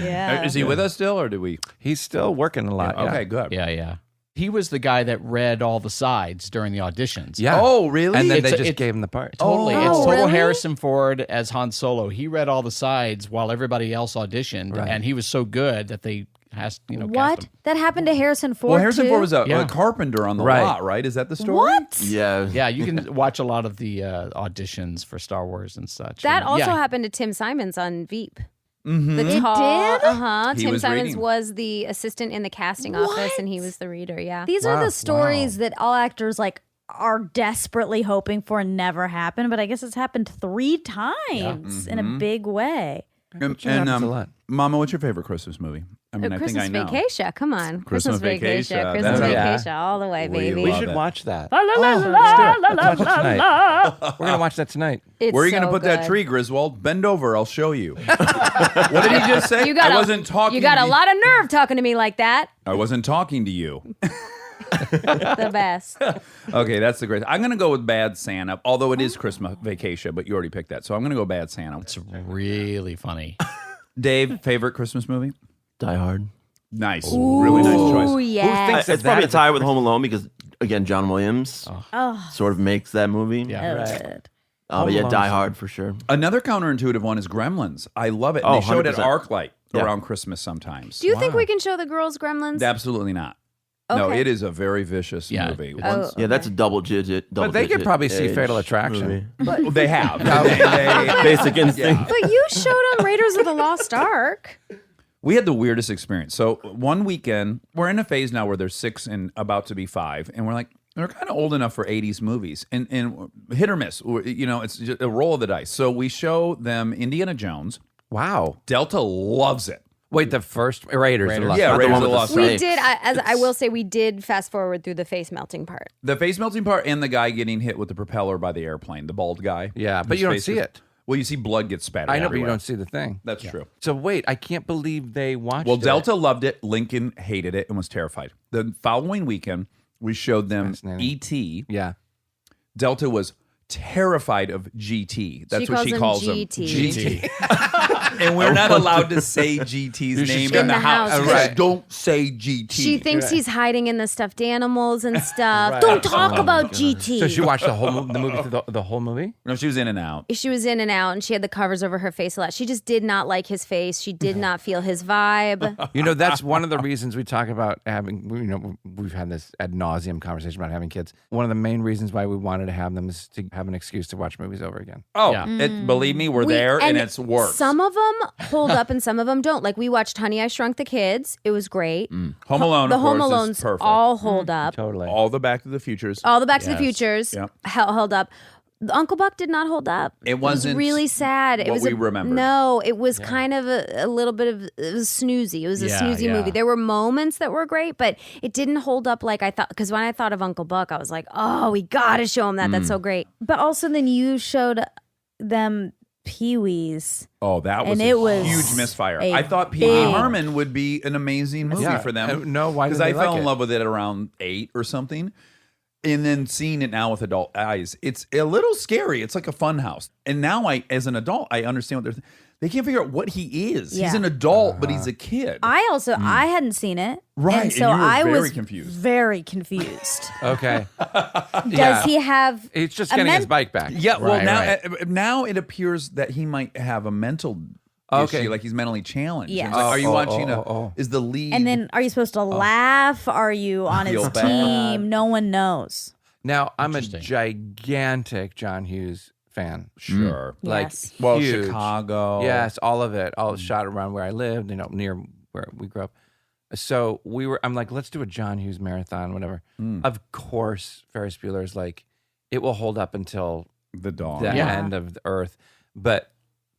Yeah. Is he with us still, or do we? He's still working a lot. Okay, good. Yeah. He was the guy that read all the sides during the auditions. Yeah. Oh, really? And then they It's- just it- gave him the part. Totally. Oh, It's total really? Harrison Ford as Han Solo. He read all the sides while everybody else auditioned, Right. and he was so good that they cast cast What? him. That happened to Harrison Ford. Well, Harrison too? Ford was a Yeah. carpenter on the Right. lot, right? Is that the story? What? Yeah. Yeah, you can watch a lot of the auditions for Star Wars and such. That And, also yeah, happened to Tim Simons on Veep. Mm-hmm. The It tall, did? Uh-huh. He Tim was Simons reading. was the assistant in the casting office, and he was the reader. Yeah. These are Wow. the stories that all actors like are desperately hoping for and never happen, but I guess it's happened 3 times in a big way. And a lot. Mama, what's your favorite Christmas movie? I mean, I think I Christmas know. Vacation. Come on. Christmas Vacation. Christmas That's- Vacation. All the way, We baby. We love should it. watch that. La, la, la, la, la, Watch it tonight. la. We're gonna watch that tonight. It's Where are you going so to put that good. tree, Griswold? Bend over. I'll show you. What did he just say? You got I a- wasn't talking You got to a lot of nerve talking to me like that. I wasn't talking to you. The best. Okay, that's the great. I'm going to go with Bad Santa, although it is Christmas Vacation, but you already picked that. So I'm going to go Bad Santa. It's really funny. Dave, favorite Christmas movie? Die Hard. Nice. Really nice Oh, choice. yeah. It's probably a tie with Home Alone because, again, John Williams Oh, sort of makes that movie. Yeah. Right. But yeah, Home Die Alone's- Hard for sure. Another counterintuitive one is Gremlins. I love it. Oh, They show it at 100%. ArcLight Yeah. around Christmas sometimes. do you think we can show the girls Gremlins? Absolutely not. No, Okay. it is a very vicious Yeah. movie. Oh, Once- Yeah, that's a double digit. But they could probably see Fatal Attraction. Well, they have. They- Basic Instinct. But you showed them Raiders of the Lost Ark. We had the weirdest experience. So one weekend, we're in a phase now where they're 6 and about to be 5, and we're like, they're kind of old enough for 80s movies, and hit or miss. You know, it's just a roll of the dice. So we show them Indiana Jones. Wow. Delta loves it. Wait, the first Raiders. of the Lost Yeah, Ark. the Raiders one of the with the Lost snake. Ark. We did, as I will say, we did fast forward through the face melting part. The face melting part and the guy getting hit with the propeller by the airplane, the bald guy. Yeah, but His you don't face see is- it. Well, you see blood get spattered I know, but you everywhere. don't see the thing. That's true. So wait, I can't believe they watched Well, it. Delta loved it. Lincoln hated it and was terrified. The following weekend, we showed them Fascinating. E.T. Yeah. Delta was terrified of GT. That's what she calls him. GT. And we're not allowed to say GT's name in the house. house. Right. Don't say GT. She thinks he's hiding in the stuffed animals and stuff. Don't talk about GT. So she watched the whole the movie through the whole movie. No, she was in and out. She was in and out, and she had the covers over her face a lot. She just did not like his face. She did not feel his vibe. You know, that's one of the reasons we talk about having. You know, we've had this ad nauseum conversation about having kids. One of the main reasons why we wanted to have them is to have an excuse to watch movies over again. Oh, Yeah. believe me, we're there and it's worse. Some of them hold up and some of them don't. Like we watched Honey, I Shrunk the Kids. It was great. Home Alone, The of Home course, Alones is perfect. all hold up. Totally. All the Back to the Futures. All the Back to the Yes. Futures Yep. held up. Uncle Buck did not hold up. It wasn't was really sad. It what was we remembered. No, it was kind of a little bit of it was snoozy. It was a Yeah, snoozy yeah. movie. There were moments that were great, but it didn't hold up like I thought. Because when I thought of Uncle Buck, I was like, oh, we got to show him that. That's so great. But also, then you showed them Pee-wee's. Oh, that was And a it was huge misfire. a I thought Pee big- Wee Herman would be an amazing movie Yeah. for them. No, why did Because they I like fell in it? love with it around 8 or something. And then seeing it now with adult eyes, it's a little scary. It's like a fun house. And now as an adult, I understand what they can't figure out what he is. He's Yeah. an adult, but he's a kid. I also I hadn't seen it, Right, And and so you were I very was confused. very confused. Okay. Does he have? He's just a getting his men- bike back. Yeah, well, Right, now right. now it appears that he might have a mental Okay. issue, like he's mentally challenged. Yes. It's like, are you Oh, watching oh. is the lead? And then, are you supposed to laugh? Are you on his Feel bad. team? No one knows. Now I'm a Interesting. gigantic John Hughes fan. sure. Like Yes. Well, huge. Chicago. Yes, all of it. All shot around where I lived, near where we grew up. So I'm like, let's do a John Hughes marathon, whatever. Of course, Ferris Bueller's like, it will hold up until The dog. the Yeah. end of the earth. But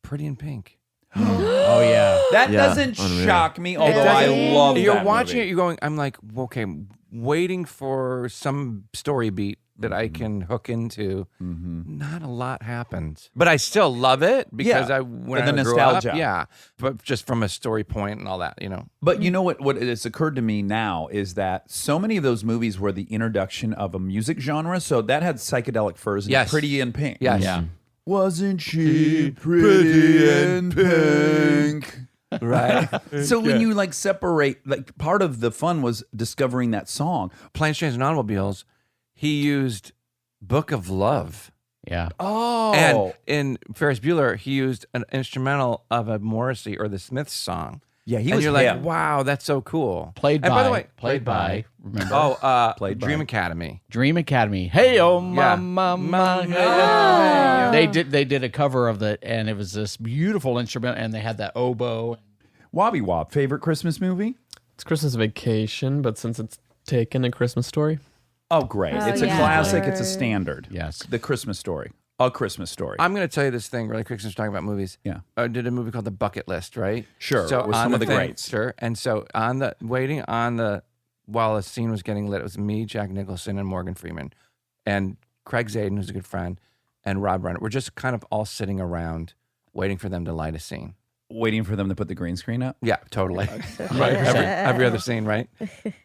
Pretty in Pink. Oh yeah. That Yeah, doesn't unreal. shock me, although I doesn't. love You're that watching movie. it, you're going, I'm like, okay, waiting for some story beat that I can hook into. Not a lot happens, but I still love it because Yeah, when the I grew nostalgia. up, yeah, but just from a story point and all that, But you know what has occurred to me now is that so many of those movies were the introduction of a music genre. So that had psychedelic furs and Yes. Pretty in Pink. Yes. Yeah. Wasn't she pretty in pink? Right. So when you like separate, like part of the fun was discovering that song. Planes, Trains, and Automobiles, he used Book of Love. Yeah. Oh, And in Ferris Bueller, he used an instrumental of a Morrissey or the Smiths song. yeah, he And was you're hip. like, wow, that's so cool. Played and by. by the way, Played by. Remember? Played by. Dream Academy. Dream Academy. Hey oh Yeah. mama. They did a cover of the and it was this beautiful instrument and they had that oboe. Wobby Wob, favorite Christmas movie? It's Christmas Vacation, but since it's taken a Christmas Story. Oh, great! Oh, it's a yeah. classic. It's a standard. Yes. The Christmas Story. A Christmas Story. I'm going to tell you this thing really quick since we're talking about movies. Yeah. I did a movie called The Bucket List, right? Sure, So with on some of the thing- greats. Sure. And so while the scene was getting lit, it was me, Jack Nicholson, and Morgan Freeman, and Craig Zaden, who's a good friend, and Rob Reiner. We're just kind of all sitting around waiting for them to light a scene. Waiting for them to put the green screen up. Yeah, totally. Right. Every other scene, right?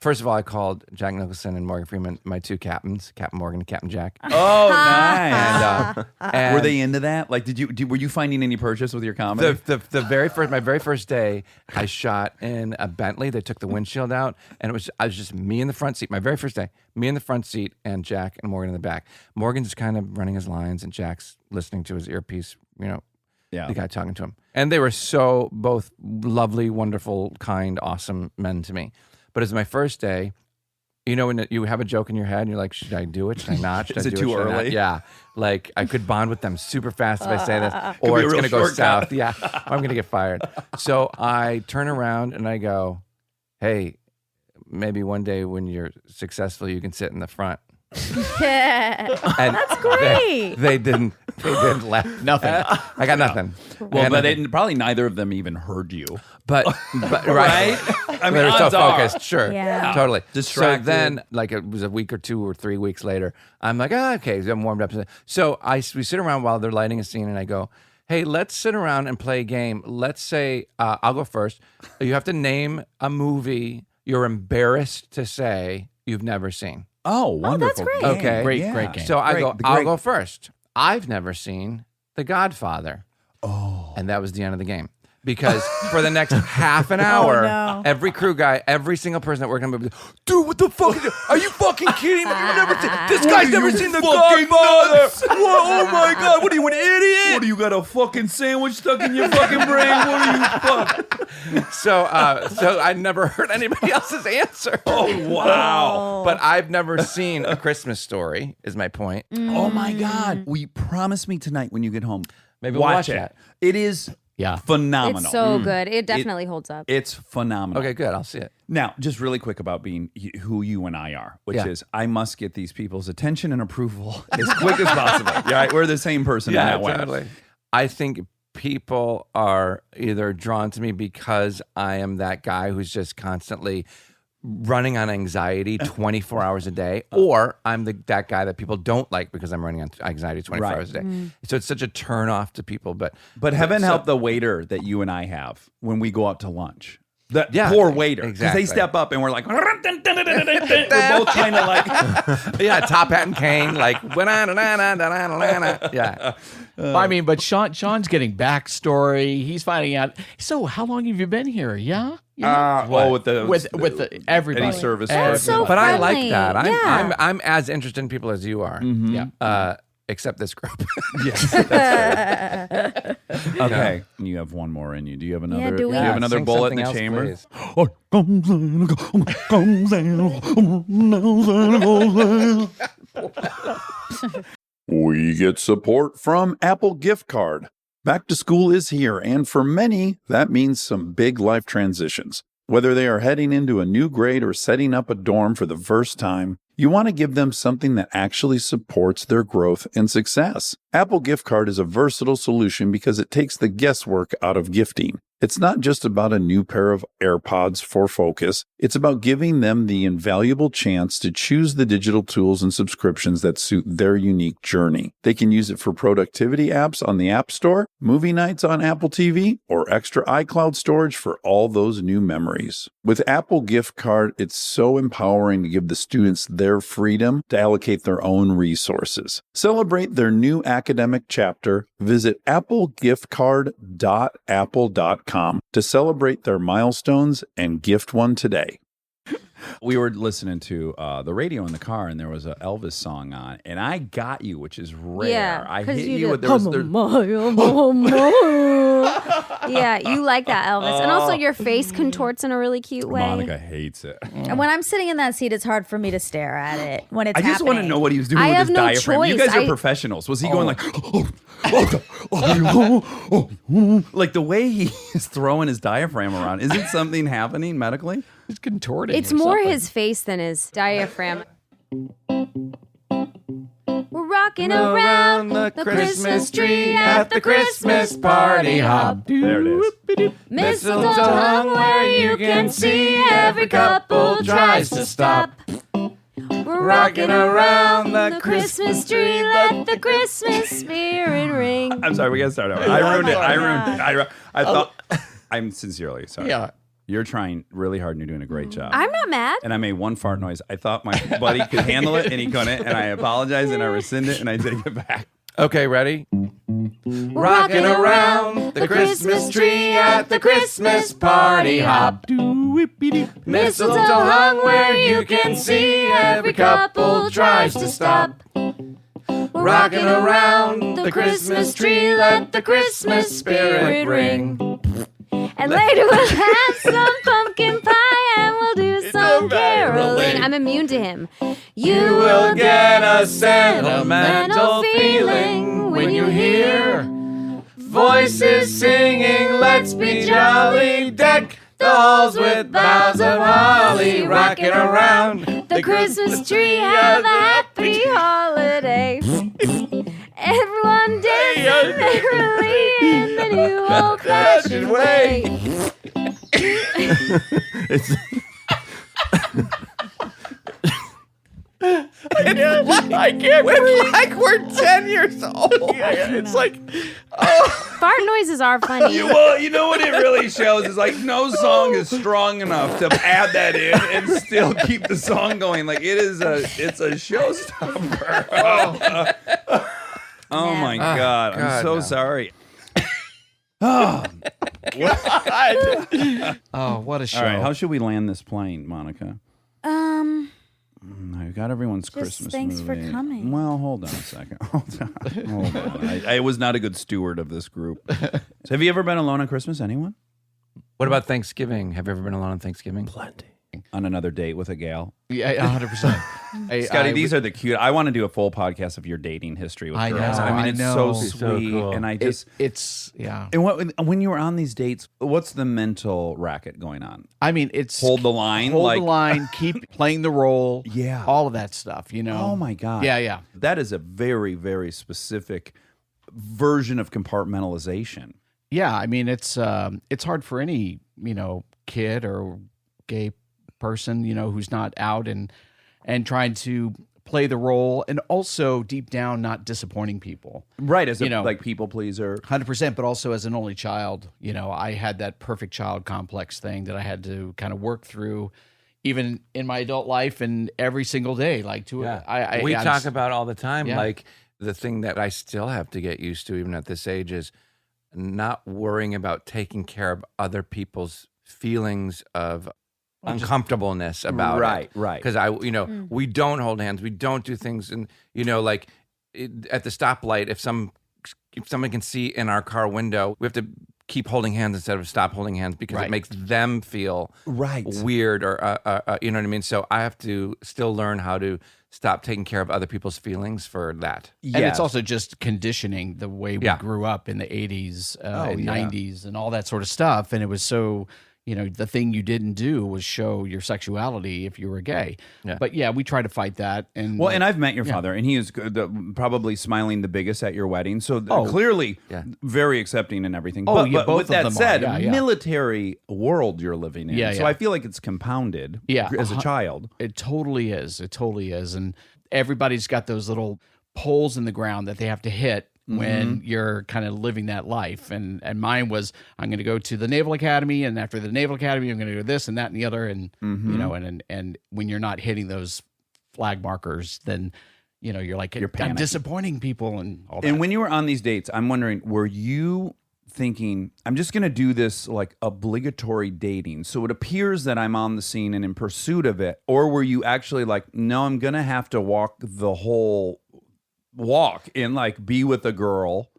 First of all, I called Jack Nicholson and Morgan Freeman my two captains, Captain Morgan and Captain Jack. Oh, nice. And Were they into that? Like, were you finding any purchase with your comedy? my very first day, I shot in a Bentley. They took the windshield out, and I was just me in the front seat. My very first day, me in the front seat, and Jack and Morgan in the back. Morgan's kind of running his lines, and Jack's listening to his earpiece. Yeah. The guy talking to him, and they were so both lovely, wonderful, kind, awesome men to me. But as my first day, when you have a joke in your head, and you're like, should I do it? Should I not? Should Is I it do too Should I not? early? Yeah. Like I could bond with them super fast if I say this, Could or be a it's real going to go shortcut. south. Yeah. I'm going to get fired. So I turn around and I go, hey, maybe one day when you're successful, you can sit in the front. And That's great. They didn't laugh. Nothing. I got nothing. Well, but probably neither of them even heard you. But right? I mean, they were so odds are. focused. Sure. Yeah. Totally. Distracted. So then, like it was a week or 2 or 3 weeks later, I'm like, okay, I'm warmed up. So we sit around while they're lighting a scene, and I go, hey, let's sit around and play a game. Let's say, I'll go first. You have to name a movie you're embarrassed to say you've never seen. Oh, wonderful. great. game. Okay. Great Yeah. game. So Great. I'll go first. I've never seen The Godfather. Oh. And that was the end of the game. Because for the next half an hour, no. every crew guy, every single person that worked on the movie, dude, what the fuck? Are you fucking kidding me? You've never seen, this guy's never seen The Godfather. Oh my God, what are you, an idiot? What do you got, a fucking sandwich stuck in your fucking brain? What are you, fuck? So I never heard anybody else's answer. Oh, wow. But I've never seen A Christmas Story, is my point. Oh, my God. Will you promise me tonight when you get home? Maybe we'll watch it. that. It is Yeah. phenomenal. It's so good. It definitely holds up. It's phenomenal. Okay, good. I'll see it. Now, just really quick about being who you and I are, which Yeah. is I must get these people's attention and approval as quick as possible. Yeah, right? We're the same person in that way. totally. I think people are either drawn to me because I am that guy who's just constantly running on anxiety 24 hours a day, or I'm that guy that people don't like because I'm running on anxiety 24 Right. hours a day. So it's such a turn off to people. But Heaven so- help the waiter that you and I have when we go out to lunch. The Yeah, poor waiter. Because exactly. they step up and we're like, we're both kind of like, yeah, top hat and cane, like yeah. I mean, but Sean's getting backstory. He's finding out. So, how long have you been here? Yeah. with the with everybody. any service. That's so But I like friendly. that. Yeah. I'm as interested in people as you are. Yeah. Except this group. Yes, that's fair. Okay, and you have one more in you. Do you have another? do we? you have another Sing bullet in something the else, chamber? please. We get support from Apple Gift Card. Back to school is here, and for many, that means some big life transitions. Whether they are heading into a new grade or setting up a dorm for the first time, you want to give them something that actually supports their growth and success. Apple Gift Card is a versatile solution because it takes the guesswork out of gifting. It's not just about a new pair of AirPods for focus. It's about giving them the invaluable chance to choose the digital tools and subscriptions that suit their unique journey. They can use it for productivity apps on the App Store, movie nights on Apple TV, or extra iCloud storage for all those new memories. With Apple Gift Card, it's so empowering to give the students their freedom to allocate their own resources. Celebrate their new academic chapter. Visit applegiftcard.apple.com to celebrate their milestones and gift one today. We were listening to the radio in the car, and there was an Elvis song on, and I got you, which is rare. Yeah, I 'cause hit you you with did. Yeah, you like that, Elvis. And also your face contorts in a really cute way. Monica hates it. And when I'm sitting in that seat, it's hard for me to stare at it when it's I just want to happening. know what he was doing I with have his no diaphragm. You choice. guys are I- professionals. Was he going like, like the way he is throwing his diaphragm around? Isn't something happening medically? He's contorting. It's or more something. his face than his diaphragm. We're rocking around the Christmas tree at the Christmas party hop. There it is. Mistletoe hung where you can see every couple tries to stop. We're rocking around the Christmas tree, let the Christmas spirit ring. I'm sorry, we gotta start over. I ruined it. I thought. I'm sincerely sorry. Yeah. You're trying really hard and you're doing a great job. I'm not mad. And I made one fart noise. I thought my buddy could handle it and he couldn't. And I apologize and I rescind it and I take it back. Okay, ready? Rocking around the Christmas tree at the Christmas party hop. Mistletoe hung where you can see every couple tries to stop. Rocking around the Christmas tree, let the Christmas spirit ring. And later we'll have some pumpkin pie and we'll do some caroling. I'm immune to him. You will get a sentimental feeling when you hear voices singing, let's be jolly, deck the halls with boughs of holly, rocking around the Christmas tree. Have a happy holiday. Everyone dancing merrily in the new old-fashioned way. I can't believe like we're 10 years old. It's like Fart noises are funny. Well, you know what it really shows is like no song is strong enough to add that in and still keep the song going. Like it's a showstopper. Oh my God. I'm so sorry. Oh, what a show. All right, how should we land this plane, Monica? I've got everyone's Christmas thanks for movie. coming. Well, hold on a second. Hold on. I was not a good steward of this group. So have you ever been alone on Christmas, anyone? what about Thanksgiving? Have you ever been alone on Thanksgiving? Plenty. On another date with a gal? Yeah, 100%. Scotty, these are the cute. I want to do a full podcast of your dating history with I girls. know, I mean, I it's know. so It's so sweet. cool. And I just... It's yeah. And when you were on these dates, what's the mental racket going on? I mean, it's Hold the line? hold like, the line, keep playing the role. Yeah. All of that stuff, you know. Oh, my God. Yeah. That is a very, very specific version of compartmentalization. Yeah, I mean, it's hard for any, kid or gay person, who's not out and trying to play the role, and also deep down not disappointing people. Right, as a like people pleaser. 100%, but also as an only child, I had that perfect child complex thing that I had to kind of work through, even in my adult life and every single day. Like We talk about all the time, Yeah. like the thing that I still have to get used to, even at this age, is not worrying about taking care of other people's feelings of uncomfortableness about it. Right. Because we don't hold hands, we don't do things, and at the stoplight, if someone can see in our car window, we have to keep holding hands instead of stop holding hands because Right. it makes them feel Right. weird or you know what I mean. So I have to still learn how to stop taking care of other people's feelings for that. And it's also just conditioning the way we grew up in the 80s and 90s and all that sort of stuff. And it was so, the thing you didn't do was show your sexuality if you were gay. Yeah. But we try to fight that. And and I've met your father, and he is probably smiling the biggest at your wedding. So clearly very accepting and everything. Oh, but both with of that them said, are. Yeah. military world you're living in. Yeah, so yeah. I feel like it's compounded as a child. It totally is. It totally is. And everybody's got those little poles in the ground that they have to hit when you're kind of living that life. And mine was, I'm going to go to the Naval Academy, and after the Naval Academy, I'm going to do this and that and the other. And, and when you're not hitting those flag markers, then, you're like, I'm panicking. disappointing people and all that. And when you were on these dates, I'm wondering, were you thinking, I'm just going to do this like obligatory dating, so it appears that I'm on the scene and in pursuit of it? Or were you actually like, no, I'm going to have to walk the whole walk and like be with a girl?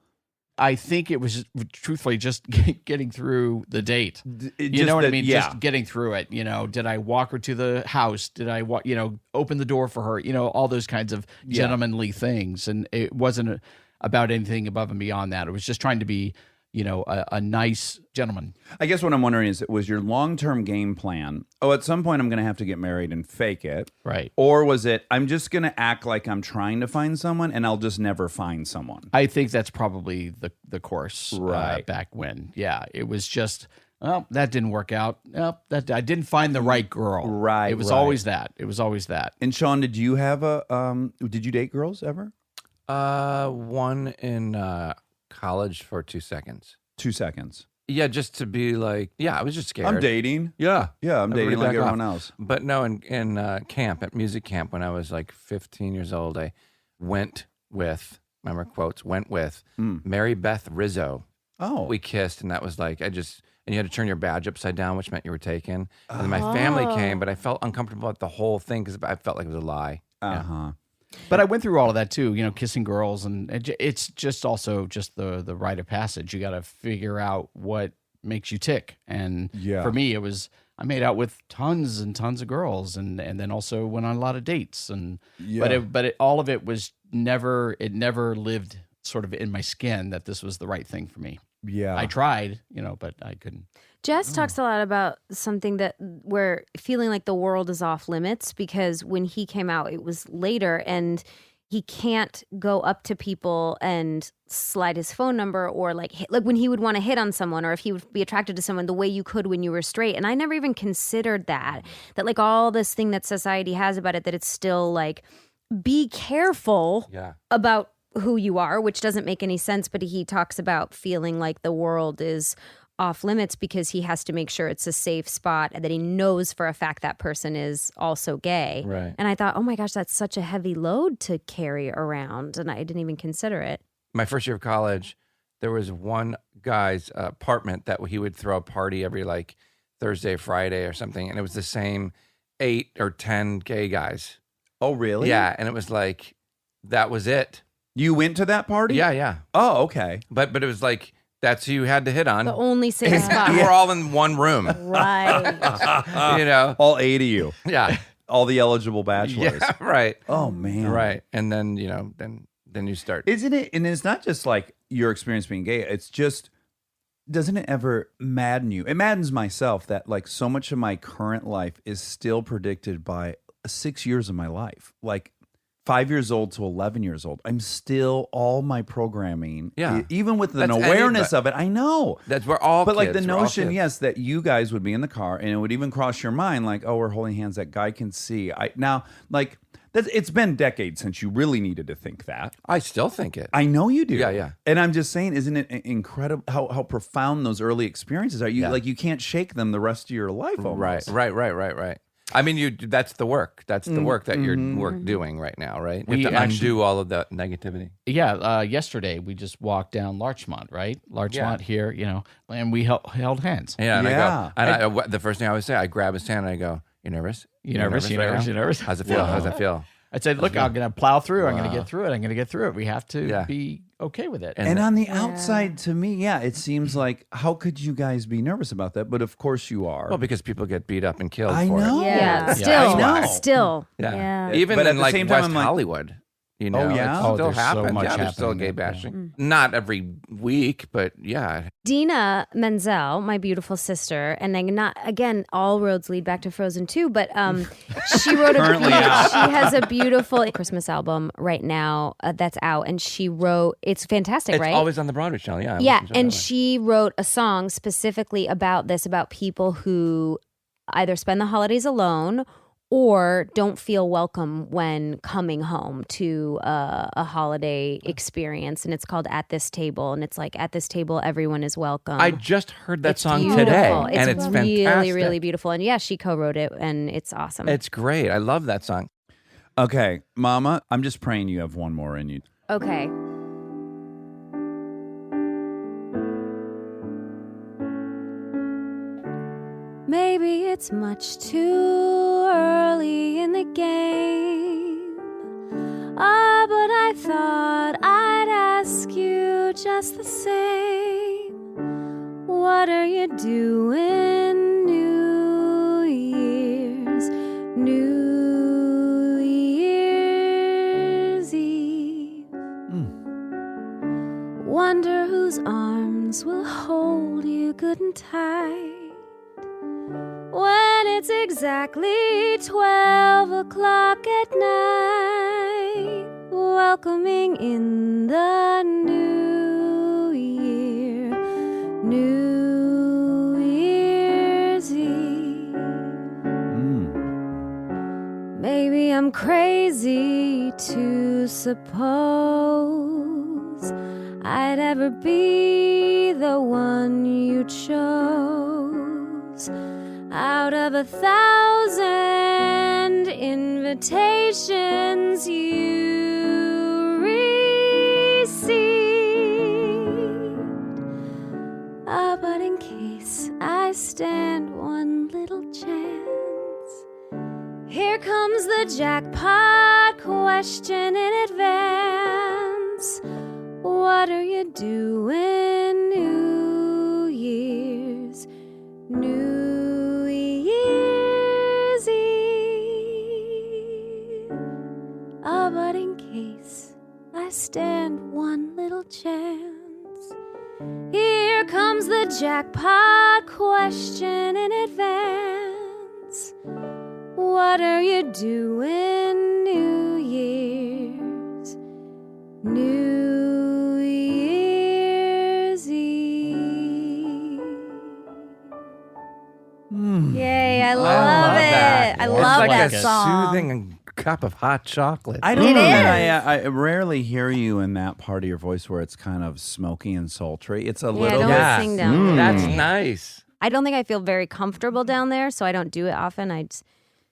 I think it was truthfully just getting through the date. You know what I mean? Yeah. Just getting through it. Did I walk her to the house? Did I open the door for her? All those kinds of gentlemanly things. And it wasn't about anything above and beyond that. It was just trying to be a nice gentleman. I guess what I'm wondering is, was your long-term game plan, at some point I'm going to have to get married and fake it? Right. Or was it, I'm just going to act like I'm trying to find someone and I'll just never find someone? I think that's probably the course Right. back when. Yeah, it was just, well, that didn't work out. Well, that I didn't find the right girl. Right, It was right. always that. It was always that. And Sean, did you have did you date girls ever? One in college for 2 seconds. 2 seconds. Yeah, just to be like, I was just scared. I'm dating. Yeah. Yeah, I'm dating Everybody like back everyone off. else. But no, in camp, at music camp, when I was like 15 years old, I went with, remember quotes, Mary Beth Rizzo. Oh. We kissed, and that was like, and you had to turn your badge upside down, which meant you were taken. And then my family came, but I felt uncomfortable at the whole thing because I felt like it was a lie. Uh-huh. But I went through all of that too, kissing girls, and it's just also just the rite of passage. You got to figure out what makes you tick. And Yeah. for me, it was I made out with tons and tons of girls, and then also went on a lot of dates. And Yeah. but all of it was never lived sort of in my skin that this was the right thing for me. Yeah. I tried, but I couldn't. Jess talks a lot about something that we're feeling like the world is off limits, because when he came out, it was later, and he can't go up to people and slide his phone number, or like when he would want to hit on someone, or if he would be attracted to someone the way you could when you were straight. And I never even considered that like all this thing that society has about it, that it's still like, be careful about who you are, which doesn't make any sense. But he talks about feeling like the world is off limits because he has to make sure it's a safe spot, and that he knows for a fact that person is also gay. Right. And I thought, oh my gosh, that's such a heavy load to carry around. And I didn't even consider it. My first year of college, there was one guy's apartment that he would throw a party every like Thursday, Friday or something. And it was the same 8 or 10 gay guys. Oh, really? Yeah. And it was like, that was it. You went to that party? Yeah, yeah. Oh, okay. But it was like, that's who you had to hit on. The only safe spot. We're all in one room. Right. All 8 of you. Yeah. All the eligible bachelors. Yeah, right. Oh, man. Right. And then, then you start. Isn't it? And it's not just like your experience being gay. It's just, doesn't it ever madden you? It maddens myself that like so much of my current life is still predicted by 6 years of my life. Like 5 years old to 11 years old. I'm still all my programming. Yeah. Even with an That's awareness of it. I know. That's where all But like kids, the we're all notion, kids. yes, that you guys would be in the car and it would even cross your mind like, oh, we're holding hands, that guy can see. It's been decades since you really needed to think that. I still think it. I know you do. Yeah, yeah. And I'm just saying, isn't it incredible how profound those early experiences are? You like you can't shake them the rest of your life almost. Right. I mean, that's the work. That's the work that you're doing right now, right? You have to undo all of that negativity. Yeah, yesterday we just walked down Larchmont, right? Larchmont here, and we held hands. Yeah, and Yeah. I the first thing I always say, I grab his hand and I go, "You nervous? You nervous? You right nervous? now? You nervous? How's it feel? How's that feel?" I'd say, look, I'm going to plow through. I'm going to get through it. I'm going to get through it. We have to Yeah. be okay with it. And on the outside, to me, it seems like, how could you guys be nervous about that? But of course you are. Well, because people get beat up and killed I for know. it. Yeah. Yeah. Still. I know. Still. Yeah. Even But at in the like same time, West I'm like- Hollywood. Oh, yeah? it Oh, still there's so happens. much There's still happening gay there, bashing. Not every week, but yeah. Dina Menzel, my beautiful sister, and then not again, all roads lead back to Frozen 2, but she wrote Currently out. she has a beautiful Christmas album right now that's out, and she wrote, it's fantastic, It's right? always on the Broadway channel. Yeah. I Yeah, listen to it and that way. she wrote a song specifically about this, about people who either spend the holidays alone or don't feel welcome when coming home to a holiday experience. And it's called At This Table. And it's like, at this table, everyone is welcome. I just heard that It's song beautiful. today, and it's really, fantastic. really beautiful. And yeah, she co-wrote it, and it's awesome. It's great. I love that song. Okay, Mama, I'm just praying you have one more in you. Okay. Maybe it's much too early in the game. But I thought I'd ask you just the same. What are you doing New Year's Eve? Wonder whose arms arms will hold you good and tight. When it's exactly 12 o'clock at night, welcoming in the new year, New Year's Eve. Maybe I'm crazy to suppose I'd ever be the one you chose. Out of 1,000 invitations you received. But in case I stand one little chance, here comes the jackpot question in advance. What are you doing New Year's? New Year's Eve. But in case I stand one little chance, here comes the jackpot question in advance. What are you doing New Year's? New Year's Eve. Yay, I love it. I love It's like that a song. soothing cup of hot chocolate. I don't It know. is. that I rarely hear you in that part of your voice where it's kind of smoky and sultry. It's a little don't bit. Yeah. sing down there. That's nice. I don't think I feel very comfortable down there, so I don't do it often. I just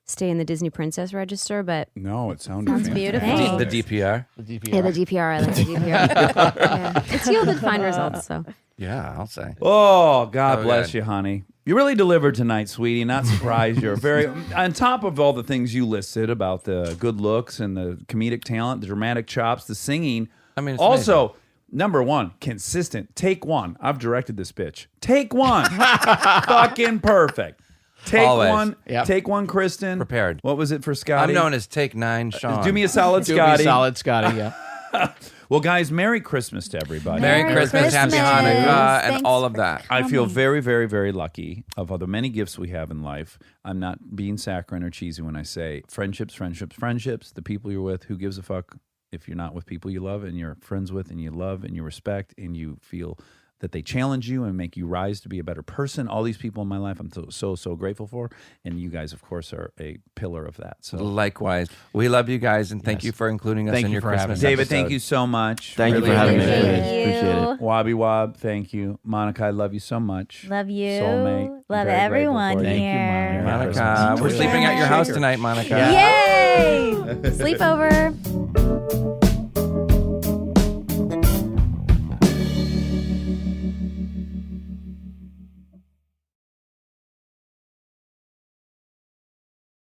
stay in the Disney Princess register, but No, it sounded Sounds fantastic. beautiful. The DPR. yeah, the DPR, I like the DPR. Yeah. It's yielded fine results, so. Yeah, I'll say. Oh, God Oh, bless good. you, honey. You really delivered tonight, sweetie. Not surprised. You're very, on top of all the things you listed about the good looks and the comedic talent, the dramatic chops, the singing. I mean, it's also, number one, consistent. Take one. I've directed this bitch. Take one. Fucking perfect. Take Always. one. Yep. Take one, Kristen. Prepared. What was it for Scotty? I'm known as Take 9 Sean. Do me a solid, Do me Scotty. solid, Scotty. Yeah. Well, guys, Merry Christmas to everybody. Merry Christmas, Happy Christmas. Hanukkah, and Thanks all of for that. I feel very, very, very lucky of all the many gifts we have in life. I'm not being saccharine or cheesy when I say friendships, friendships, friendships, the people you're with. Who gives a fuck if you're not with people you love and you're friends with and you love and you respect and you feel that they challenge you and make you rise to be a better person. All these people in my life I'm so grateful for. And you guys, of course, are a pillar of that. So, Likewise. We love you guys, and thank you for including us Thank in you your for having Christmas us. David, episode. thank you so much. Thank you Really for having me. appreciate Guys. it. Appreciate it. Wobby Wob, thank you. Monica, I love you so much. Love you. Soulmate. Love Very grateful everyone for you. Thank you, here. Monica. Monica, we're sleeping at your house tonight, Monica. Yay! Sleepover.